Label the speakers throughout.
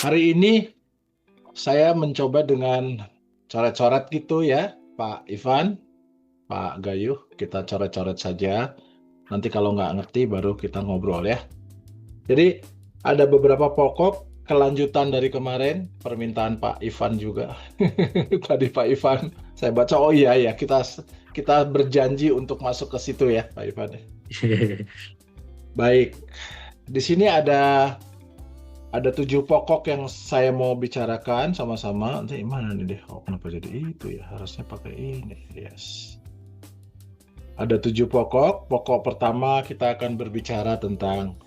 Speaker 1: Hari ini saya mencoba dengan coret-coret gitu ya, Pak Ivan, Pak Gayuh. Kita coret-coret saja. Nanti kalau nggak ngerti baru kita ngobrol ya. Jadi ada beberapa pokok kelanjutan dari kemarin, permintaan Pak Ivan juga. Tadi Pak Ivan, saya baca, oh iya ya, kita berjanji untuk masuk ke situ ya, Pak Ivan. Baik, di sini ada 7 pokok yang saya mau bicarakan sama-sama. Nanti mana nih deh? Oh, kenapa jadi itu ya? Harusnya pakai ini. Yes. Ada 7 pokok. Pokok pertama kita akan berbicara tentang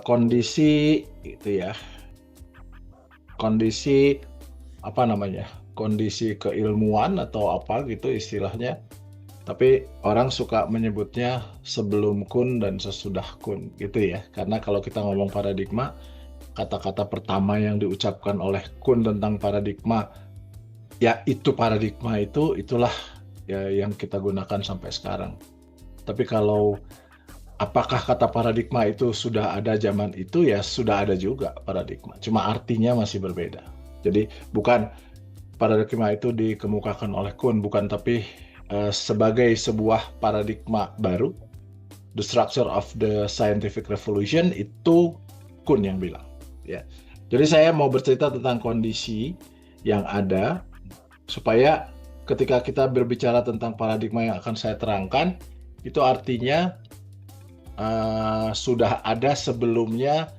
Speaker 1: kondisi itu ya. Kondisi apa namanya? Kondisi keilmuan atau apa gitu istilahnya. Tapi orang suka menyebutnya sebelum kun dan sesudah kun gitu ya. Karena kalau kita ngomong paradigma, kata-kata pertama yang diucapkan oleh Kuhn tentang paradigma, ya itu paradigma itulah ya yang kita gunakan sampai sekarang. Tapi kalau apakah kata paradigma itu sudah ada zaman itu, ya sudah ada juga paradigma. Cuma artinya masih berbeda. Jadi bukan paradigma itu dikemukakan oleh Kuhn, bukan, tapi sebagai sebuah paradigma baru, the structure of the scientific revolution, itu Kuhn yang bilang. Ya. Jadi saya mau bercerita tentang kondisi yang ada supaya ketika kita berbicara tentang paradigma yang akan saya terangkan, itu artinya sudah ada sebelumnya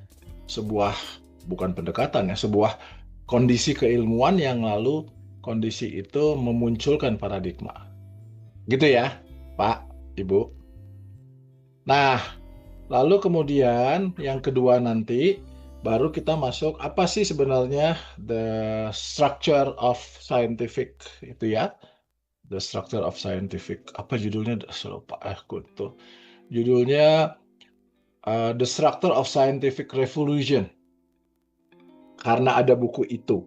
Speaker 1: sebuah, bukan pendekatan ya, sebuah kondisi keilmuan yang lalu kondisi itu memunculkan paradigma. Gitu ya, Pak, Ibu. Nah, lalu kemudian yang kedua nanti baru kita masuk apa sih sebenarnya the structure of scientific itu ya. The structure of scientific, apa judulnya? Saya lupa aku tuh. Judulnya The Structure of Scientific Revolution. Karena ada buku itu.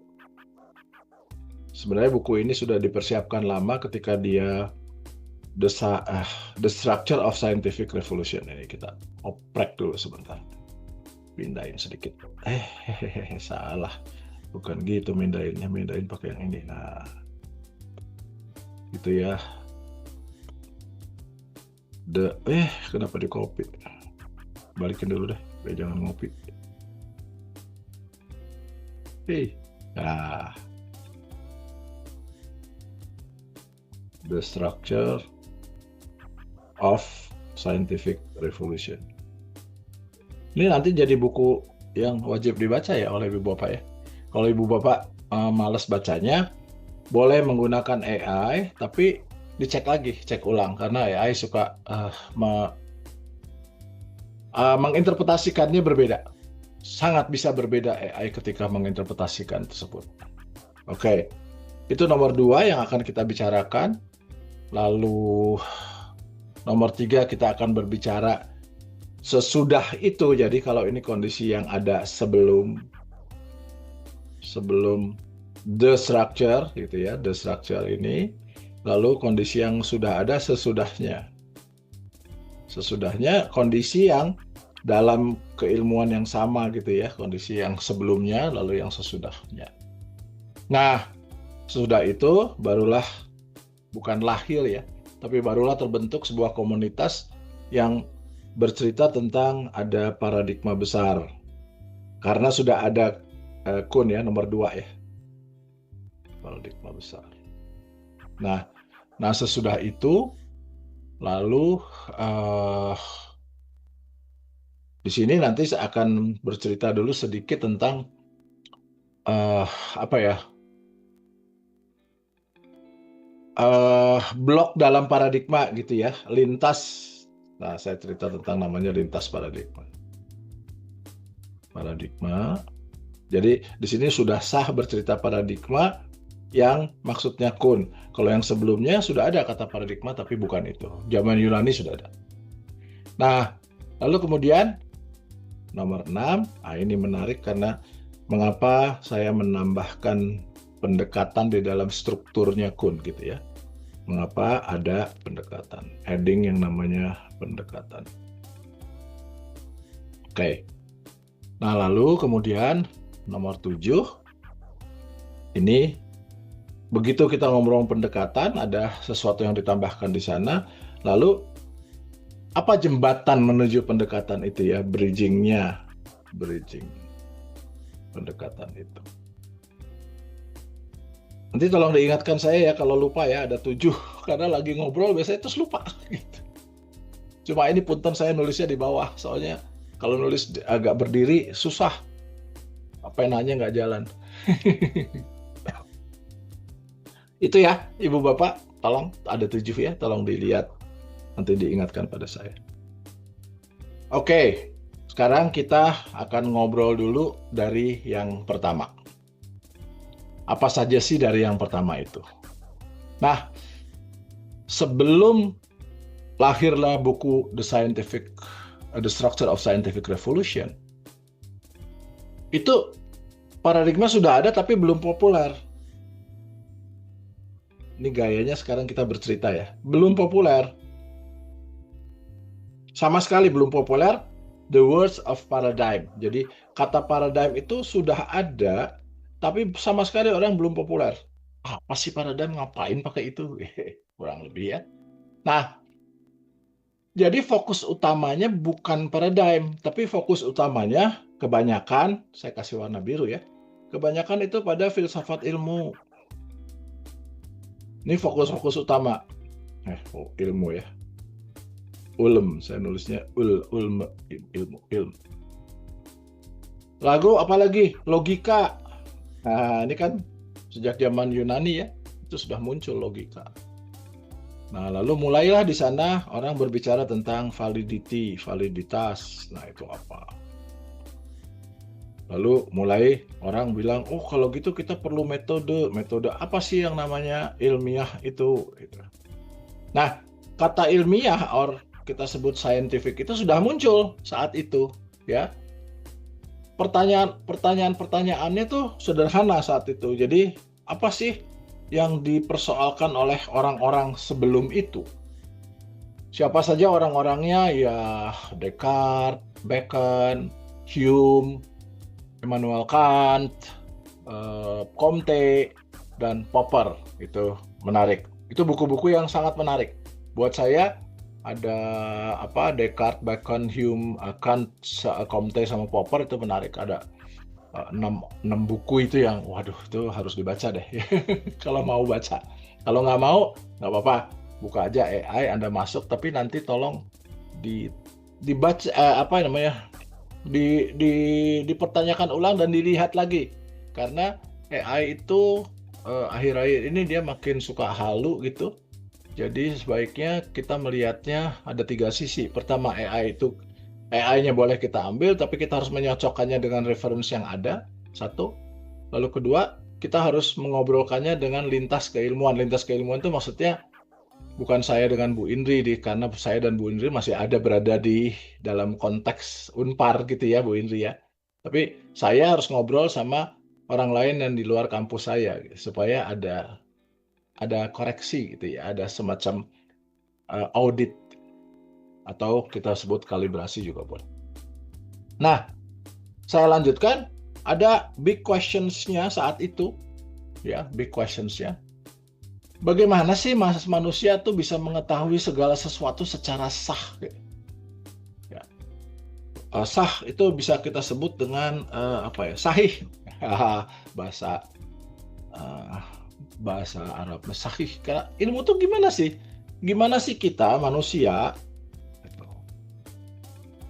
Speaker 1: Sebenarnya buku ini sudah dipersiapkan lama ketika dia The Structure of Scientific Revolution. Ini kita oprek dulu sebentar. Pindahin sedikit. Salah. Bukan gitu mindahinnya. Mindahin pakai yang ini. Nah, gitu ya. Kenapa di copy? Balikin dulu deh. Jangan ngopi. Nah, The Structure of Scientific Revolution. Ini nanti jadi buku yang wajib dibaca ya oleh Ibu Bapak ya. Kalau Ibu Bapak malas bacanya, boleh menggunakan AI, tapi dicek lagi, cek ulang. Karena AI suka menginterpretasikannya berbeda. Sangat bisa berbeda AI ketika menginterpretasikan tersebut. Oke, itu nomor 2 yang akan kita bicarakan. Lalu nomor 3 kita akan berbicara sesudah itu. Jadi kalau ini kondisi yang ada sebelum the structure gitu ya, the structure ini. Lalu kondisi yang sudah ada sesudahnya. Sesudahnya kondisi yang dalam keilmuan yang sama gitu ya, kondisi yang sebelumnya lalu yang sesudahnya. Nah, sesudah itu barulah, bukan lahir ya, tapi barulah terbentuk sebuah komunitas yang bercerita tentang ada paradigma besar. Karena sudah ada Kuhn ya, nomor 2 ya. Paradigma besar. Nah sesudah itu lalu di sini nanti saya akan bercerita dulu sedikit tentang blok dalam paradigma gitu ya, lintas. Nah, saya cerita tentang namanya lintas paradigma. Jadi di sini sudah sah bercerita paradigma yang maksudnya Kuhn. Kalau yang sebelumnya sudah ada kata paradigma tapi bukan itu. Zaman Yunani sudah ada. Nah, lalu kemudian nomor 6, ini menarik karena mengapa saya menambahkan pendekatan di dalam strukturnya Kuhn gitu ya. Mengapa ada pendekatan, heading yang namanya pendekatan. Oke. Nah, lalu kemudian nomor 7. Ini begitu kita ngobrol pendekatan, ada sesuatu yang ditambahkan di sana. Lalu apa jembatan menuju pendekatan itu ya? Bridging pendekatan itu. Nanti tolong diingatkan saya ya kalau lupa ya, ada 7 karena lagi ngobrol biasanya terus lupa gitu. Cuma ini punten saya nulisnya di bawah, soalnya kalau nulis agak berdiri susah. Penanya nggak jalan. Itu ya, Ibu Bapak, tolong ada 7 ya, tolong dilihat, nanti diingatkan pada saya. Oke, sekarang kita akan ngobrol dulu dari yang pertama. Apa saja sih dari yang pertama itu? Nah, sebelum lahirlah buku The Structure of Scientific Revolution, itu paradigma sudah ada tapi belum populer. Ini gayanya sekarang kita bercerita ya. Belum populer. Sama sekali belum populer. The words of paradigm. Jadi kata paradigm itu sudah ada, tapi sama sekali orang belum populer. Apa sih paradigm? Ngapain pakai itu? Kurang lebih ya. Nah, jadi fokus utamanya bukan paradigm, tapi fokus utamanya kebanyakan, saya kasih warna biru ya, kebanyakan itu pada filsafat ilmu. Ini fokus utama. Ilmu ya. Ulm, saya nulisnya ilmu. Lalu apalagi logika. Nah, ini kan sejak zaman Yunani ya, itu sudah muncul logika. Nah, lalu mulailah di sana orang berbicara tentang validitas. Nah, itu apa? Lalu mulai orang bilang, oh kalau gitu kita perlu metode. Metode apa sih yang namanya ilmiah itu? Nah, kata ilmiah kita sebut scientific itu sudah muncul saat itu, ya. Pertanyaannya tuh sederhana saat itu. Jadi, apa sih yang dipersoalkan oleh orang-orang sebelum itu? Siapa saja orang-orangnya? Ya, Descartes, Bacon, Hume, Immanuel Kant, Comte, dan Popper. Itu menarik. Itu buku-buku yang sangat menarik. Buat saya ada Descartes, Bacon, Hume, Kant, Comte sama Popper itu menarik. Ada 6 buku itu yang waduh itu harus dibaca deh. Kalau mau baca. Kalau nggak mau nggak apa-apa, buka aja AI Anda masuk, tapi nanti tolong dibaca dipertanyakan ulang dan dilihat lagi, karena AI itu akhir-akhir ini dia makin suka halu gitu. Jadi sebaiknya kita melihatnya ada 3 sisi. Pertama, AI-nya boleh kita ambil, tapi kita harus menyocokkannya dengan referensi yang ada, satu. Lalu kedua, kita harus mengobrolkannya dengan lintas keilmuan. Lintas keilmuan itu maksudnya bukan saya dengan Bu Indri, karena saya dan Bu Indri masih berada di dalam konteks Unpar gitu ya, Bu Indri ya. Tapi saya harus ngobrol sama orang lain yang di luar kampus saya, supaya ada koreksi gitu ya, ada semacam audit, atau kita sebut kalibrasi juga boleh. Nah, saya lanjutkan, ada big questions-nya saat itu, ya, big questions-nya. Bagaimana sih manusia tuh bisa mengetahui segala sesuatu secara sah? Ya. Sah itu bisa kita sebut dengan sahih, bahasa Arab, sahih. Karena ilmu tuh gimana sih? Gimana sih kita manusia?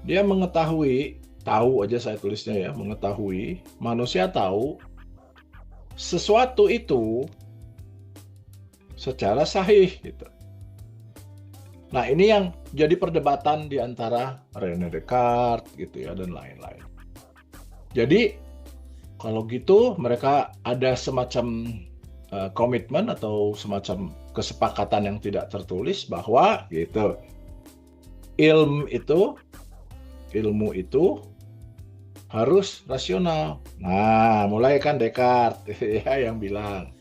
Speaker 1: Dia mengetahui, tahu aja saya tulisnya ya, mengetahui, manusia tahu sesuatu itu secara sahih gitu. Nah, ini yang jadi perdebatan di antara René Descartes gitu ya, dan lain-lain. Jadi kalau gitu mereka ada semacam komitmen atau semacam kesepakatan yang tidak tertulis bahwa gitu, ilmu itu harus rasional. Nah, mulai kan Descartes ya yang bilang.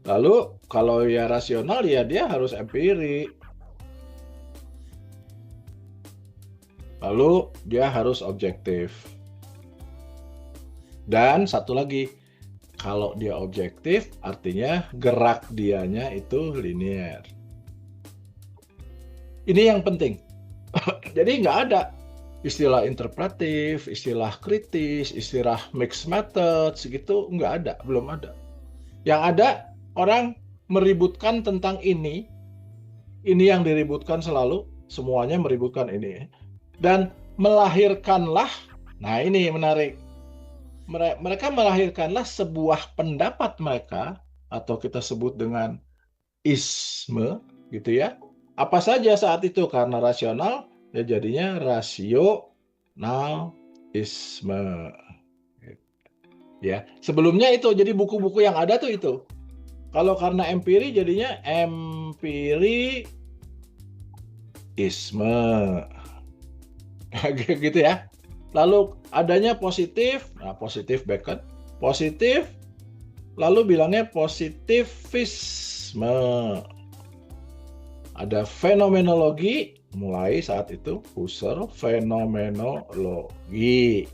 Speaker 1: Lalu kalau ya rasional ya dia harus empiri. Lalu dia harus objektif. Dan satu lagi, kalau dia objektif, artinya gerak dianya itu linear. Ini yang penting. Jadi nggak ada istilah interpretif, istilah kritis, istilah mixed methods gitu, nggak ada, belum ada. Yang ada orang meributkan tentang ini yang diributkan selalu, semuanya meributkan ini. Dan melahirkanlah, nah ini menarik, mereka melahirkanlah sebuah pendapat mereka, atau kita sebut dengan isme, gitu ya. Apa saja saat itu, karena rasional, ya jadinya rasionalisme. Ya, sebelumnya itu, jadi buku-buku yang ada tuh itu. Kalau karena empiri, jadinya empiriisme. Gitu ya. Lalu adanya positif, nah positif Bacon, positif, lalu bilangnya positivisme. Ada fenomenologi, mulai saat itu Husserl, fenomenologi.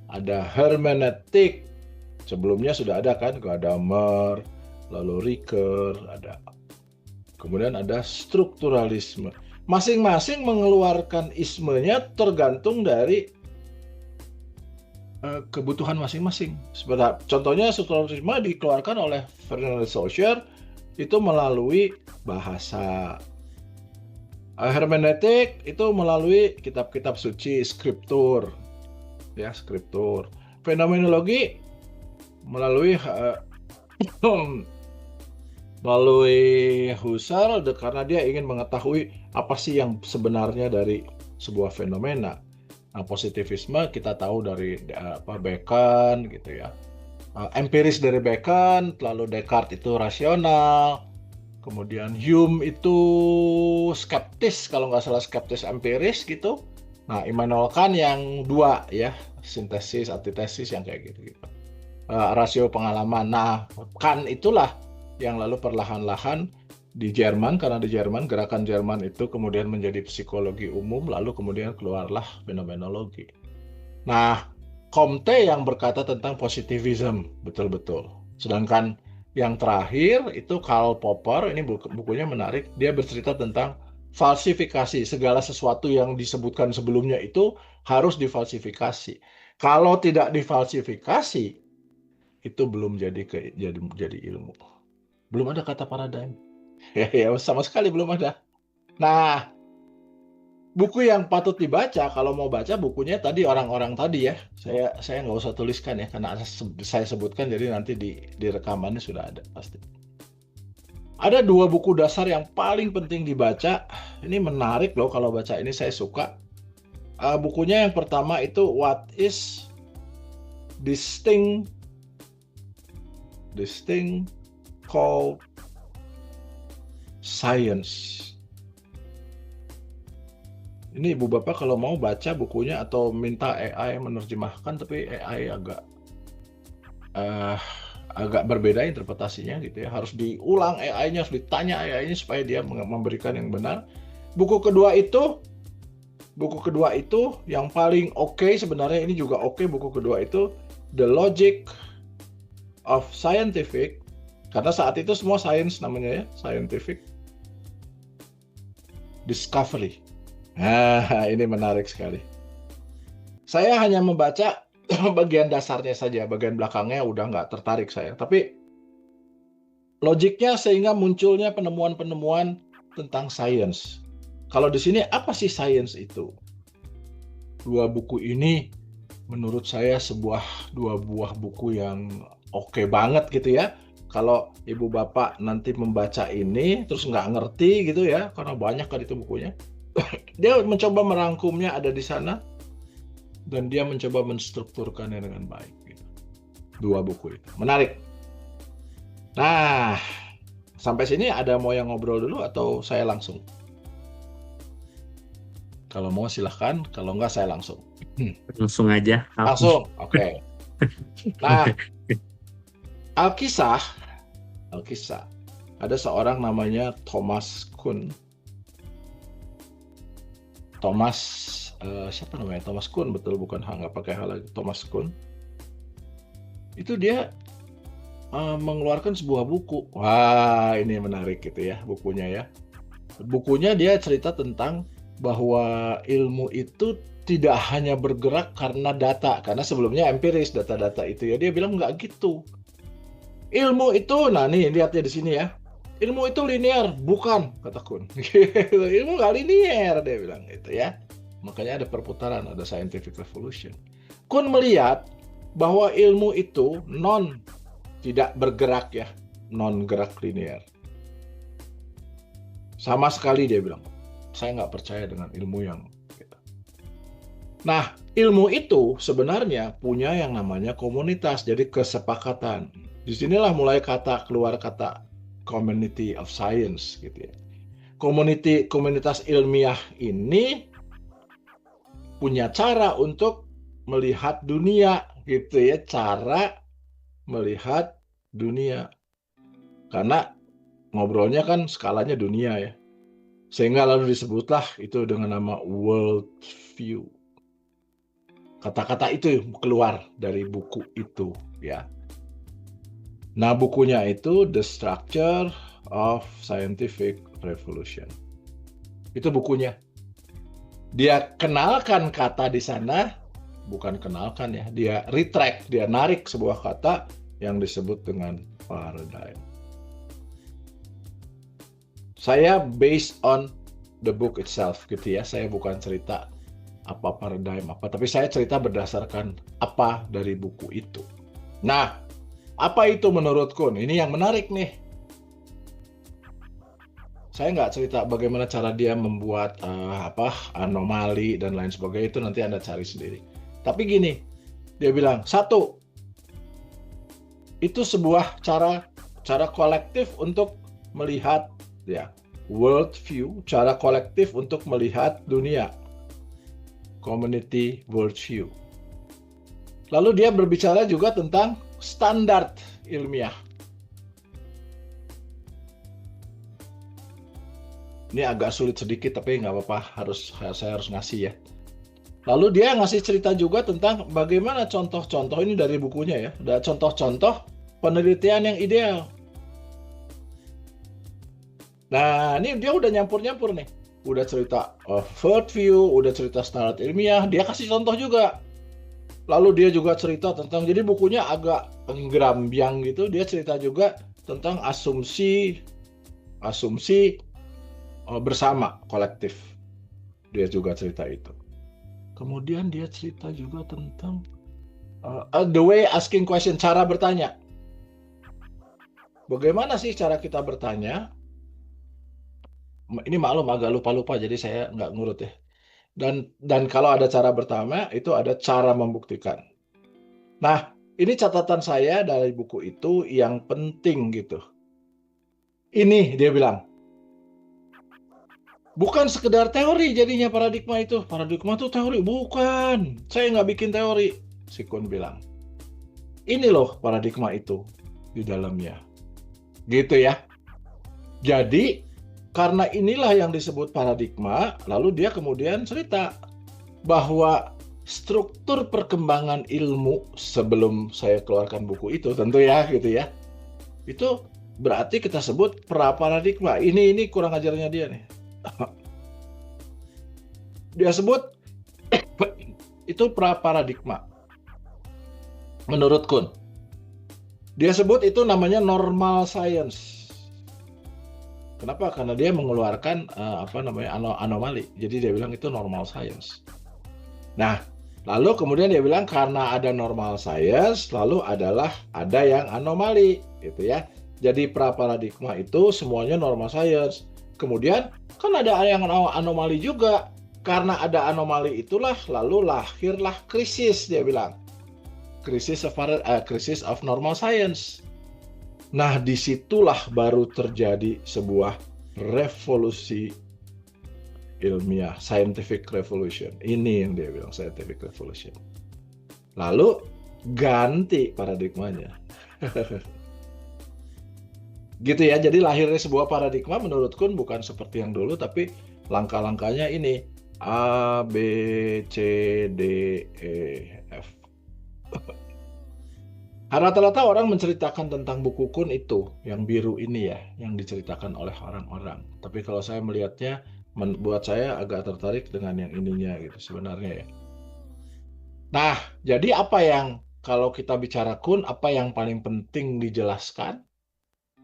Speaker 1: Ada hermeneutik, sebelumnya sudah ada kan, Gadamer, lalu Ricoeur, ada. Kemudian ada strukturalisme. Masing-masing mengeluarkan ismenya tergantung dari kebutuhan masing-masing. Contohnya strukturalisme dikeluarkan oleh Ferdinand Saussure itu melalui bahasa. Hermeneutik itu melalui kitab-kitab suci, skriptur, ya skriptur. Fenomenologi melalui Husserl, karena dia ingin mengetahui apa sih yang sebenarnya dari sebuah fenomena. Nah, positivisme kita tahu dari Bacon gitu ya. Empiris dari Bacon, lalu Descartes itu rasional, kemudian Hume itu skeptis, kalau nggak salah skeptis empiris gitu. Nah, Immanuel Kant yang dua ya, sintesis, antitesis yang kayak gitu. Rasio pengalaman. Nah, Kant itulah yang lalu perlahan-lahan di Jerman, karena di Jerman, gerakan Jerman itu kemudian menjadi psikologi umum, lalu kemudian keluarlah fenomenologi. Nah, Comte yang berkata tentang positivism, betul-betul. Sedangkan yang terakhir itu Karl Popper, ini bukunya menarik, dia bercerita tentang falsifikasi. Segala sesuatu yang disebutkan sebelumnya itu harus difalsifikasi. Kalau tidak difalsifikasi, itu belum jadi ilmu. Belum ada kata paradigm. Ya, sama sekali belum ada. Nah, buku yang patut dibaca kalau mau baca bukunya tadi orang-orang tadi ya. Saya nggak usah tuliskan ya karena saya sebutkan, jadi nanti di rekamannya sudah ada pasti. Ada dua buku dasar yang paling penting dibaca. Ini menarik loh kalau baca ini, saya suka. Bukunya yang pertama itu What is Distinct Called Science. Ini Ibu Bapak kalau mau baca bukunya atau minta AI menerjemahkan, tapi AI agak berbeda interpretasinya gitu ya. Harus diulang AI-nya, harus ditanya AI-nya supaya dia memberikan yang benar. Buku kedua itu yang paling oke, sebenarnya ini juga oke. Buku kedua itu The Logic of Scientific, karena saat itu semua science namanya ya, scientific discovery. Nah, ini menarik sekali. Saya hanya membaca bagian dasarnya saja, bagian belakangnya udah nggak tertarik saya. Tapi logiknya sehingga munculnya penemuan-penemuan tentang sains. Kalau di sini apa sih sains itu? Dua buku ini menurut saya dua buah buku yang oke banget gitu ya. Kalau Ibu Bapak nanti membaca ini terus nggak ngerti gitu ya, karena banyak kan itu bukunya. Dia mencoba merangkumnya ada di sana, dan dia mencoba menstrukturkannya dengan baik. Gitu. Dua buku itu menarik. Nah, sampai sini ada mau yang ngobrol dulu atau saya langsung? Kalau mau silahkan, kalau enggak saya langsung.
Speaker 2: Langsung aja.
Speaker 1: Langsung, oke. Nah, Alkisah, ada seorang namanya Thomas Kuhn. Siapa namanya? Thomas Kuhn, betul, bukan nggak pakai hal lagi. Thomas Kuhn. itu dia mengeluarkan sebuah buku. Wah, ini menarik gitu ya bukunya ya. Bukunya dia cerita tentang bahwa ilmu itu tidak hanya bergerak karena data, karena sebelumnya empiris data-data itu ya. Dia bilang nggak gitu. Ilmu itu, nah nih lihatnya di sini ya. Ilmu itu linear, bukan kata Kuhn. Ilmu nggak linear dia bilang gitu ya. Makanya ada perputaran, ada scientific revolution. Kuhn melihat bahwa ilmu itu tidak bergerak ya, non gerak linear. Sama sekali dia bilang, saya nggak percaya dengan ilmu yang gitu. Nah, ilmu itu sebenarnya punya yang namanya komunitas, jadi kesepakatan. Disinilah mulai keluar kata community of science gitu ya. Komunitas ilmiah ini punya cara untuk melihat dunia gitu ya, cara melihat dunia. Karena ngobrolnya kan skalanya dunia ya. Sehingga lalu disebutlah itu dengan nama world view. Kata-kata itu keluar dari buku itu ya. Nah, bukunya itu The Structure of Scientific Revolution. Itu bukunya. Dia kenalkan kata di sana, bukan kenalkan ya, dia retract, dia narik sebuah kata yang disebut dengan paradigm. Saya based on the book itself gitu ya, saya bukan cerita apa paradigm apa, tapi saya cerita berdasarkan apa dari buku itu. Nah, apa itu menurutku? Ini yang menarik nih. Saya nggak cerita bagaimana cara dia membuat anomali dan lain sebagainya, itu nanti Anda cari sendiri. Tapi gini, dia bilang, satu, itu sebuah cara kolektif untuk melihat ya, world view, cara kolektif untuk melihat dunia. Community world view. Lalu dia berbicara juga tentang standar ilmiah. Ini agak sulit sedikit, tapi nggak apa-apa, saya harus ngasih ya. Lalu dia ngasih cerita juga tentang bagaimana contoh-contoh, ini dari bukunya ya, ada contoh-contoh penelitian yang ideal. Nah, ini dia udah nyampur-nyampur nih. Udah cerita world view, udah cerita standar ilmiah, dia kasih contoh juga. Lalu dia juga cerita tentang, jadi bukunya agak nggerambyang gitu, dia cerita juga tentang asumsi bersama, kolektif. Dia juga cerita itu. Kemudian dia cerita juga tentang the way asking question, cara bertanya. Bagaimana sih cara kita bertanya? Ini maklum agak lupa-lupa, jadi saya nggak ngurut ya. Dan kalau ada cara bertanya, itu ada cara membuktikan. Nah, ini catatan saya dari buku itu yang penting gitu. Ini dia bilang, bukan sekedar teori jadinya paradigma itu. Paradigma itu teori. Bukan. Saya nggak bikin teori. Si Kuhn bilang. Ini loh paradigma itu di dalamnya. Gitu ya. Jadi, karena inilah yang disebut paradigma, lalu dia kemudian cerita bahwa struktur perkembangan ilmu sebelum saya keluarkan buku itu, tentu ya gitu ya. Itu berarti kita sebut pra-paradigma. Ini kurang ajarnya dia nih. Dia sebut itu pra-paradigma. Menurut Kuhn. Dia sebut itu namanya normal science. Kenapa? Karena dia mengeluarkan anomali. Jadi dia bilang itu normal science. Nah, lalu kemudian dia bilang karena ada normal science, lalu ada yang anomali, gitu ya. Jadi pra-paradigma itu semuanya normal science. Kemudian kan ada yang anomali juga. Karena ada anomali itulah lalu lahirlah krisis, dia bilang. Krisis of normal science. Nah, disitulah baru terjadi sebuah revolusi ilmiah, scientific revolution. Ini yang dia bilang scientific revolution. Lalu ganti paradigmanya. Gitu ya, jadi lahirnya sebuah paradigma menurut Kuhn bukan seperti yang dulu, tapi langkah-langkahnya ini A, B, C, D, E, F. Rata-rata orang menceritakan tentang buku Kun itu, yang biru ini ya, yang diceritakan oleh orang-orang. Tapi kalau saya melihatnya, buat saya agak tertarik dengan yang ininya gitu sebenarnya ya. Nah, jadi apa yang kalau kita bicara Kun, apa yang paling penting dijelaskan?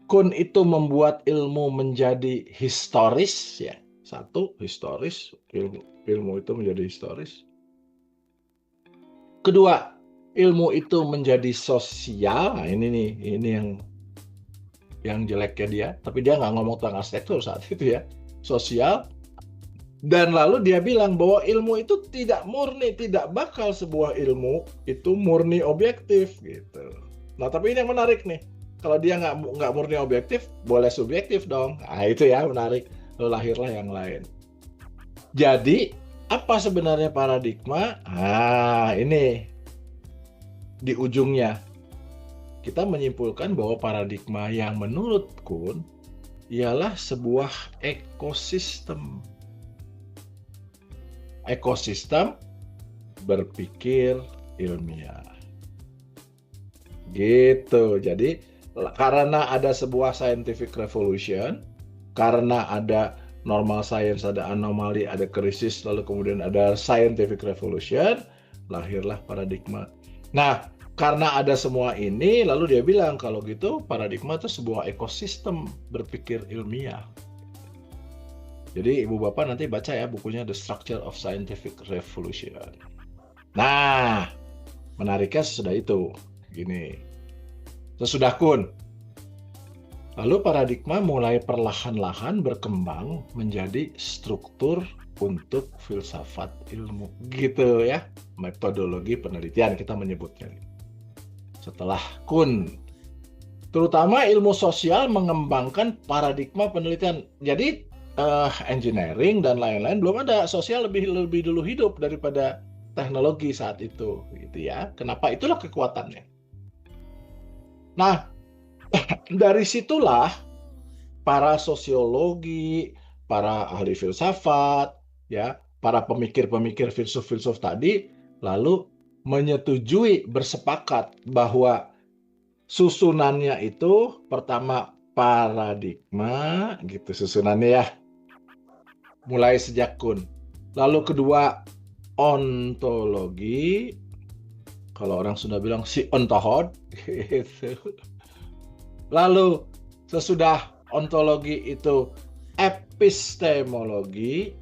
Speaker 1: Kun itu membuat ilmu menjadi historis ya. Satu, historis, ilmu itu menjadi historis. Kedua, ilmu itu menjadi sosial. Nah, ini nih, ini yang jeleknya dia. Tapi dia nggak ngomong tentang arsitektur saat itu ya. Sosial. Dan lalu dia bilang bahwa ilmu itu tidak murni, tidak bakal sebuah ilmu itu murni objektif gitu. Nah, tapi ini yang menarik nih. Kalau dia nggak murni objektif, boleh subjektif dong. Nah, itu ya menarik. Lalu lahirlah yang lain. Jadi, apa sebenarnya paradigma? Ah, ini di ujungnya. Kita menyimpulkan bahwa paradigma yang menurut Kuhn ialah sebuah ekosistem. Ekosistem berpikir ilmiah. Gitu. Jadi karena ada sebuah scientific revolution, karena ada normal science, ada anomali, ada krisis, lalu kemudian ada scientific revolution, lahirlah paradigma. Nah, karena ada semua ini, lalu dia bilang kalau gitu paradigma itu sebuah ekosistem berpikir ilmiah. Jadi ibu bapak nanti baca ya bukunya The Structure of Scientific Revolution. Nah, menariknya sesudah itu. Gini, sesudah Kuhn. Lalu paradigma mulai perlahan-lahan berkembang menjadi struktur untuk filsafat ilmu. Gitu ya, metodologi penelitian kita menyebutnya. Setelah Kuhn, terutama ilmu sosial mengembangkan paradigma penelitian. Jadi engineering dan lain-lain belum ada, sosial lebih dulu hidup daripada teknologi saat itu, gitu ya. Kenapa? Itulah kekuatannya. Nah, dari situlah para sosiologi, para ahli filsafat, ya, para pemikir-pemikir filsuf-filsuf tadi lalu menyetujui, bersepakat bahwa susunannya itu pertama paradigma, gitu susunannya ya, mulai sejak Kuhn. Lalu kedua ontologi, kalau orang sudah bilang si ontohod, gitu. Lalu sesudah ontologi itu epistemologi.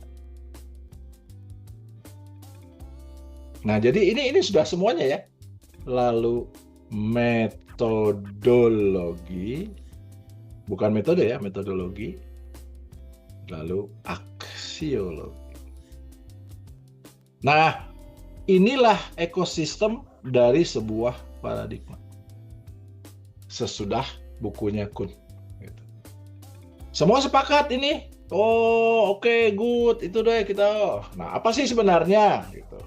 Speaker 1: Nah, jadi ini sudah semuanya ya. Lalu metodologi, bukan metode ya, metodologi. Lalu aksiologi. Nah, inilah ekosistem dari sebuah paradigma. Sesudah bukunya Kuhn. Gitu. Semua sepakat ini. Oh, oke, good. Itu deh kita. Nah, apa sih sebenarnya? Gitu.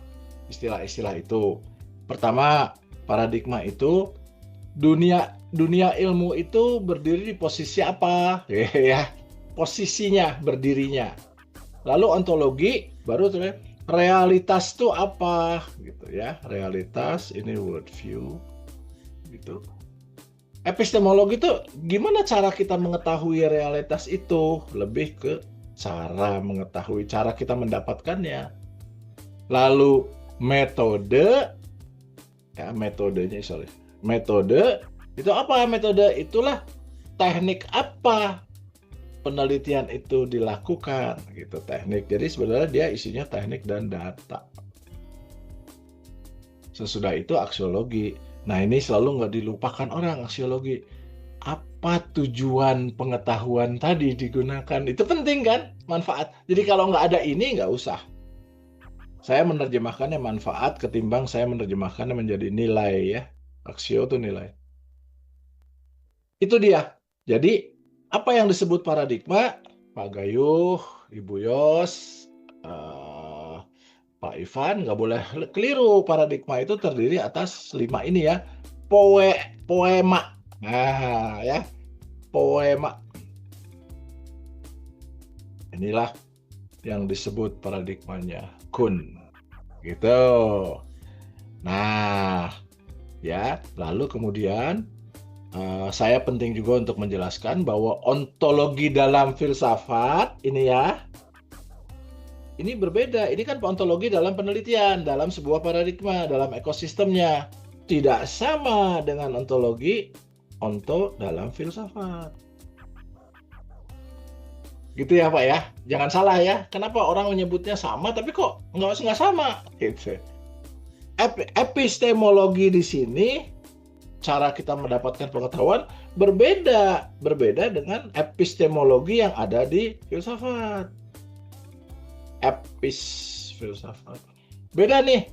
Speaker 1: Istilah-istilah itu. Pertama, paradigma itu dunia ilmu itu berdiri di posisi apa? Ya, posisinya, berdirinya. Lalu ontologi baru tuh realitas itu apa? Gitu ya. Realitas ini worldview gitu. Epistemologi itu gimana cara kita mengetahui realitas itu? Lebih ke cara mengetahui, cara kita mendapatkannya. Lalu metode, ya metodenya, metode itu apa? Metode itulah teknik apa penelitian itu dilakukan, gitu, teknik. Jadi sebenarnya dia isinya teknik dan data. Sesudah itu aksiologi. Nah, ini selalu nggak dilupakan orang, aksiologi. Apa tujuan pengetahuan tadi digunakan? Itu penting kan, manfaat. Jadi kalau nggak ada ini, nggak usah. Saya menerjemahkannya manfaat ketimbang saya menerjemahkannya menjadi nilai ya. Aksio itu nilai. Itu dia. Jadi, apa yang disebut paradigma? Pak Gayuh, Ibu Yos, Pak Ivan, nggak boleh keliru. Paradigma itu terdiri atas 5 ini ya. Poema. Nah, ya. Poema. Inilah yang disebut paradigmanya Kuhn. Gitu. Nah, ya. Lalu kemudian saya penting juga untuk menjelaskan bahwa ontologi dalam filsafat ini ya, ini berbeda. Ini kan ontologi dalam penelitian, dalam sebuah paradigma, dalam ekosistemnya. Tidak sama dengan ontologi dalam filsafat. Gitu ya Pak ya. Jangan salah ya. Kenapa orang menyebutnya sama tapi kok nggak sama? Gitu. Epistemologi di sini, cara kita mendapatkan pengetahuan berbeda dengan epistemologi yang ada di filsafat. Filsafat beda nih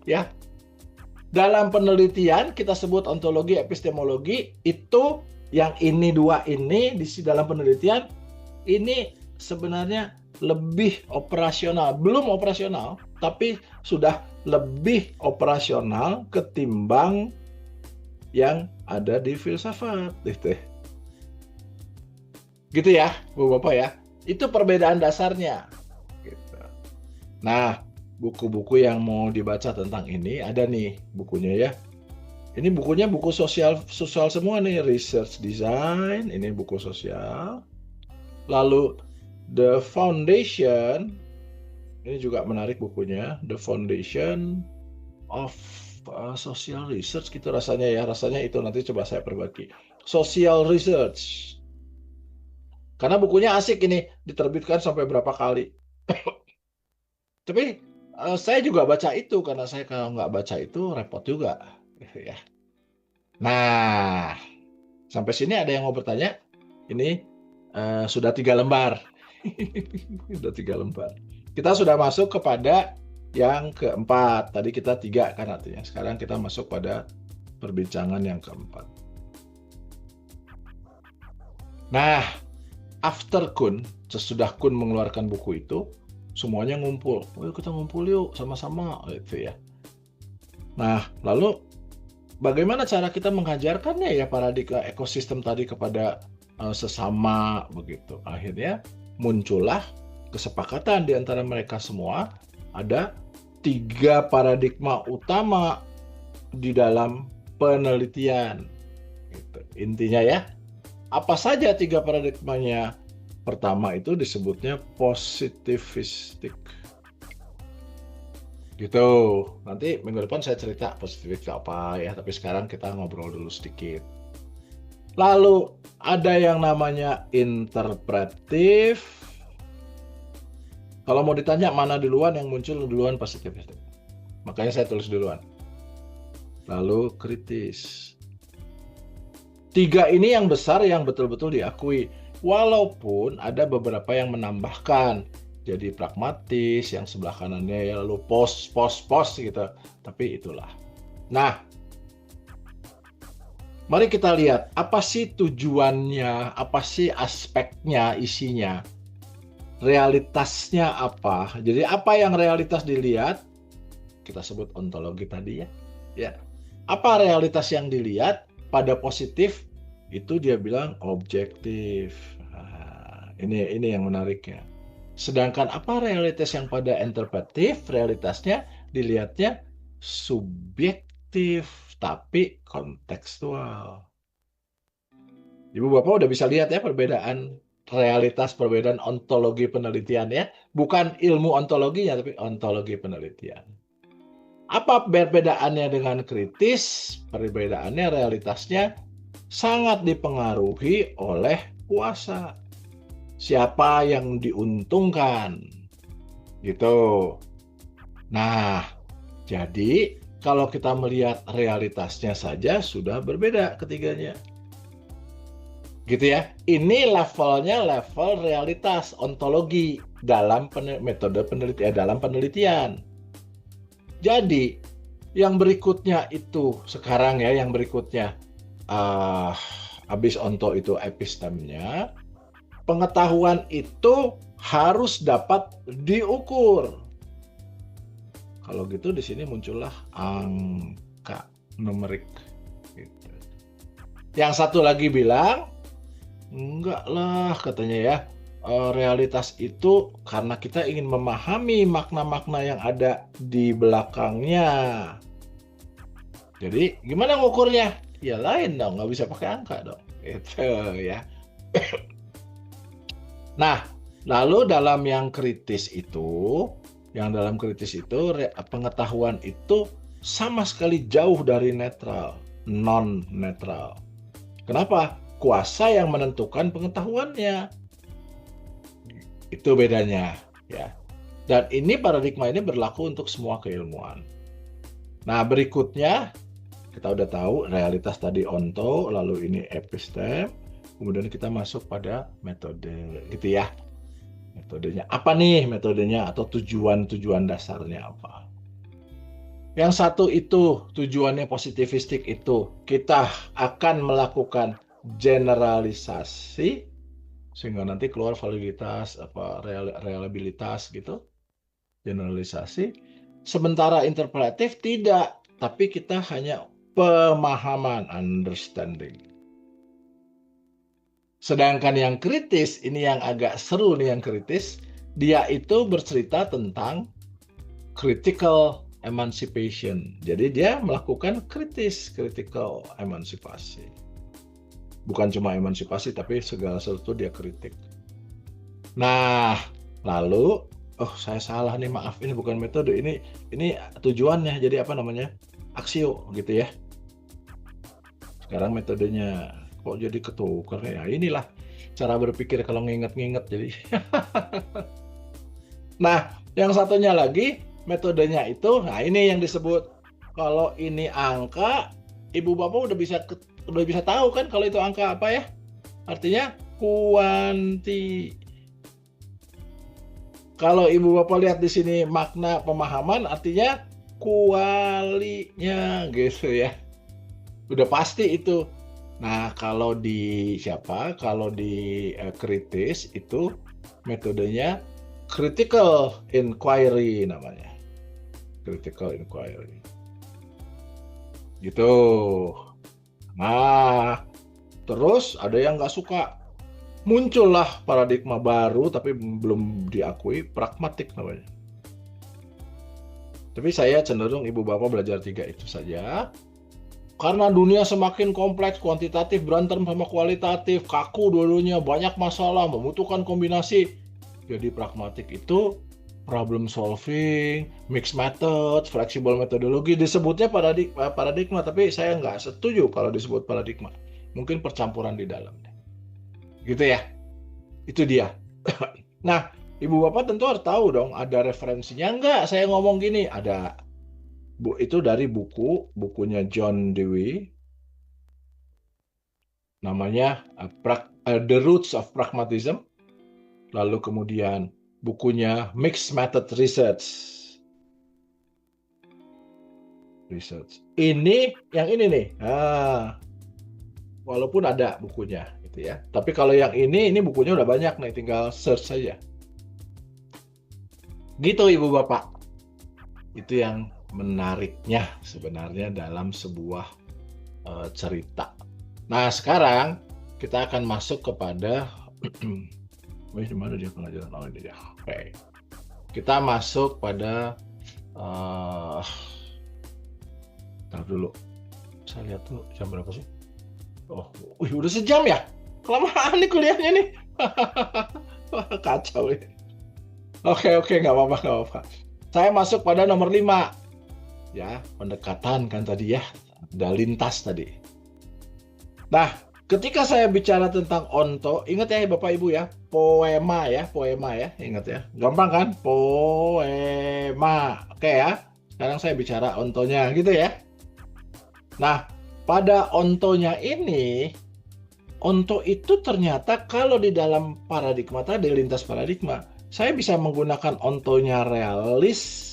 Speaker 1: ya. Dalam penelitian kita sebut ontologi, epistemologi. Itu yang ini dua ini di dalam penelitian ini sebenarnya lebih operasional, belum operasional tapi sudah lebih operasional ketimbang yang ada di filsafat gitu ya Bu Bapak ya. Itu perbedaan dasarnya gitu. Nah, buku-buku yang mau dibaca tentang ini ada nih bukunya ya. Ini bukunya buku sosial semua nih, research design, ini buku sosial. Lalu The Foundation, ini juga menarik bukunya, The Foundation of Social Research gitu rasanya ya. Rasanya itu nanti coba saya perbaiki. Social Research. Karena bukunya asik ini, diterbitkan sampai berapa kali. Tapi saya juga baca itu, karena saya kalau nggak baca itu repot juga. Ya. Nah, sampai sini ada yang mau bertanya? Ini sudah 3 lembar. Sudah 3 lembar. Kita sudah masuk kepada yang keempat. Tadi kita 3 kan artinya. Sekarang kita masuk pada perbincangan yang keempat. Nah, after Kuhn, sesudah Kuhn mengeluarkan buku itu, semuanya ngumpul. Oh, kita ngumpul yuk sama-sama gitu ya. Nah, lalu bagaimana cara kita mengajarkannya ya paradigma ekosistem tadi kepada sesama begitu. Akhirnya muncullah kesepakatan di antara mereka semua, ada 3 paradigma utama di dalam penelitian. Gitu. Intinya ya, apa saja 3 paradigmanya? Pertama itu disebutnya positivistik. Gitu. Nanti minggu depan saya cerita positivistik apa ya, tapi sekarang kita ngobrol dulu sedikit. Lalu ada yang namanya interpretif. Kalau mau ditanya mana duluan, yang muncul duluan positivistik. Makanya saya tulis duluan. Lalu kritis. 3 ini yang besar yang betul-betul diakui. Walaupun ada beberapa yang menambahkan. Jadi pragmatis, yang sebelah kanannya ya lalu pos gitu. Tapi itulah. Nah, mari kita lihat apa sih tujuannya, apa sih aspeknya, isinya. Realitasnya apa? Jadi apa yang realitas dilihat? Kita sebut ontologi tadi ya. Ya. Apa realitas yang dilihat? Pada positif itu dia bilang objektif. Nah, ini yang menariknya. Sedangkan apa realitas yang pada interpretif? Realitasnya dilihatnya subjektif tapi kontekstual. Ibu Bapak udah bisa lihat ya perbedaan realitas, perbedaan ontologi penelitian ya. Bukan ilmu ontologinya tapi ontologi penelitian. Apa perbedaannya dengan kritis? Perbedaannya realitasnya sangat dipengaruhi oleh kuasa. Siapa yang diuntungkan? Gitu. Nah, jadi kalau kita melihat realitasnya saja sudah berbeda ketiganya. Gitu ya. Ini levelnya level realitas ontologi dalam metode penelitian, dalam penelitian. Jadi, yang berikutnya itu sekarang ya, yang berikutnya habis onto itu epistemnya, pengetahuan itu harus dapat diukur. Kalau gitu di sini muncullah angka numerik. Gitu. Yang satu lagi bilang, enggak lah katanya ya. Realitas itu karena kita ingin memahami makna-makna yang ada di belakangnya. Jadi gimana ngukurnya? Ya lain dong, nggak bisa pakai angka dong. Gitu ya. Nah, lalu dalam yang kritis itu, pengetahuan itu sama sekali jauh dari netral, non netral. Kenapa? Kuasa yang menentukan pengetahuannya. Itu bedanya, ya. Dan ini paradigma ini berlaku untuk semua keilmuan. Nah, berikutnya kita udah tahu realitas tadi onto, lalu ini episteme, kemudian kita masuk pada metode, gitu ya. Metodenya apa nih metodenya atau tujuan-tujuan dasarnya apa? Yang satu itu tujuannya positivistik itu kita akan melakukan generalisasi sehingga nanti keluar validitas apa reliabilitas gitu, generalisasi. Sementara interpretatif tidak, tapi kita hanya pemahaman, understanding. Sedangkan yang kritis, ini yang agak seru nih yang kritis, dia itu bercerita tentang critical emancipation. Jadi dia melakukan critical emancipasi. Bukan cuma emansipasi, tapi segala sesuatu dia kritik. Nah, lalu, oh saya salah nih, maaf, ini bukan metode, ini tujuannya, jadi apa namanya? Aksio gitu ya. Sekarang metodenya kok jadi ketukar ya? Inilah cara berpikir kalau nginget-nginget jadi. Nah, yang satunya lagi metodenya itu, nah ini yang disebut kalau ini angka, ibu bapak udah bisa tahu kan kalau itu angka apa ya? Artinya kuanti. Kalau ibu bapak lihat di sini makna pemahaman, artinya kualinya gitu ya. Udah pasti itu. Nah, kalau di siapa? Kalau di kritis itu metodenya critical inquiry namanya. Critical inquiry. Gitu. Nah, terus ada yang nggak suka. Muncullah paradigma baru tapi belum diakui, pragmatik namanya. Tapi saya cenderung ibu bapak belajar 3 itu saja. Karena dunia semakin kompleks, kuantitatif berantem sama kualitatif, kaku dua-duanya, banyak masalah, membutuhkan kombinasi. Jadi pragmatik itu problem solving, mixed method, flexible metodologi, disebutnya paradigma, tapi saya nggak setuju kalau disebut paradigma. Mungkin percampuran di dalamnya. Gitu ya, itu dia. Nah, ibu bapak tentu harus tahu dong, ada referensinya nggak? Saya ngomong gini, ada. Itu dari bukunya John Dewey, namanya The Roots of Pragmatism. Lalu kemudian bukunya Mixed Method Research. Ini yang ini nih. Walaupun ada bukunya gitu ya. Tapi kalau yang ini bukunya udah banyak nih, tinggal search saja. Gitu Ibu Bapak. Itu yang menariknya sebenarnya dalam sebuah cerita. Nah, sekarang kita akan masuk kepada di mana dia pengajaran? Oh, ini dia. Oke. Kita masuk pada ntar dulu. Saya lihat tuh jam berapa sih? Oh, udah sejam ya? Kelamaan nih kuliahnya nih. Wah, kacau ini. Oke, nggak apa-apa. Saya masuk pada nomor 5. Ya, pendekatan kan tadi ya. Ada lintas tadi. Nah, ketika saya bicara tentang onto, ingat ya Bapak Ibu ya, poema ya, ingat ya. Gampang kan? Poema. Oke ya. Sekarang saya bicara ontonya gitu ya. Nah, pada ontonya ini, onto itu ternyata kalau di dalam paradigma tadi, lintas paradigma, saya bisa menggunakan ontonya realis,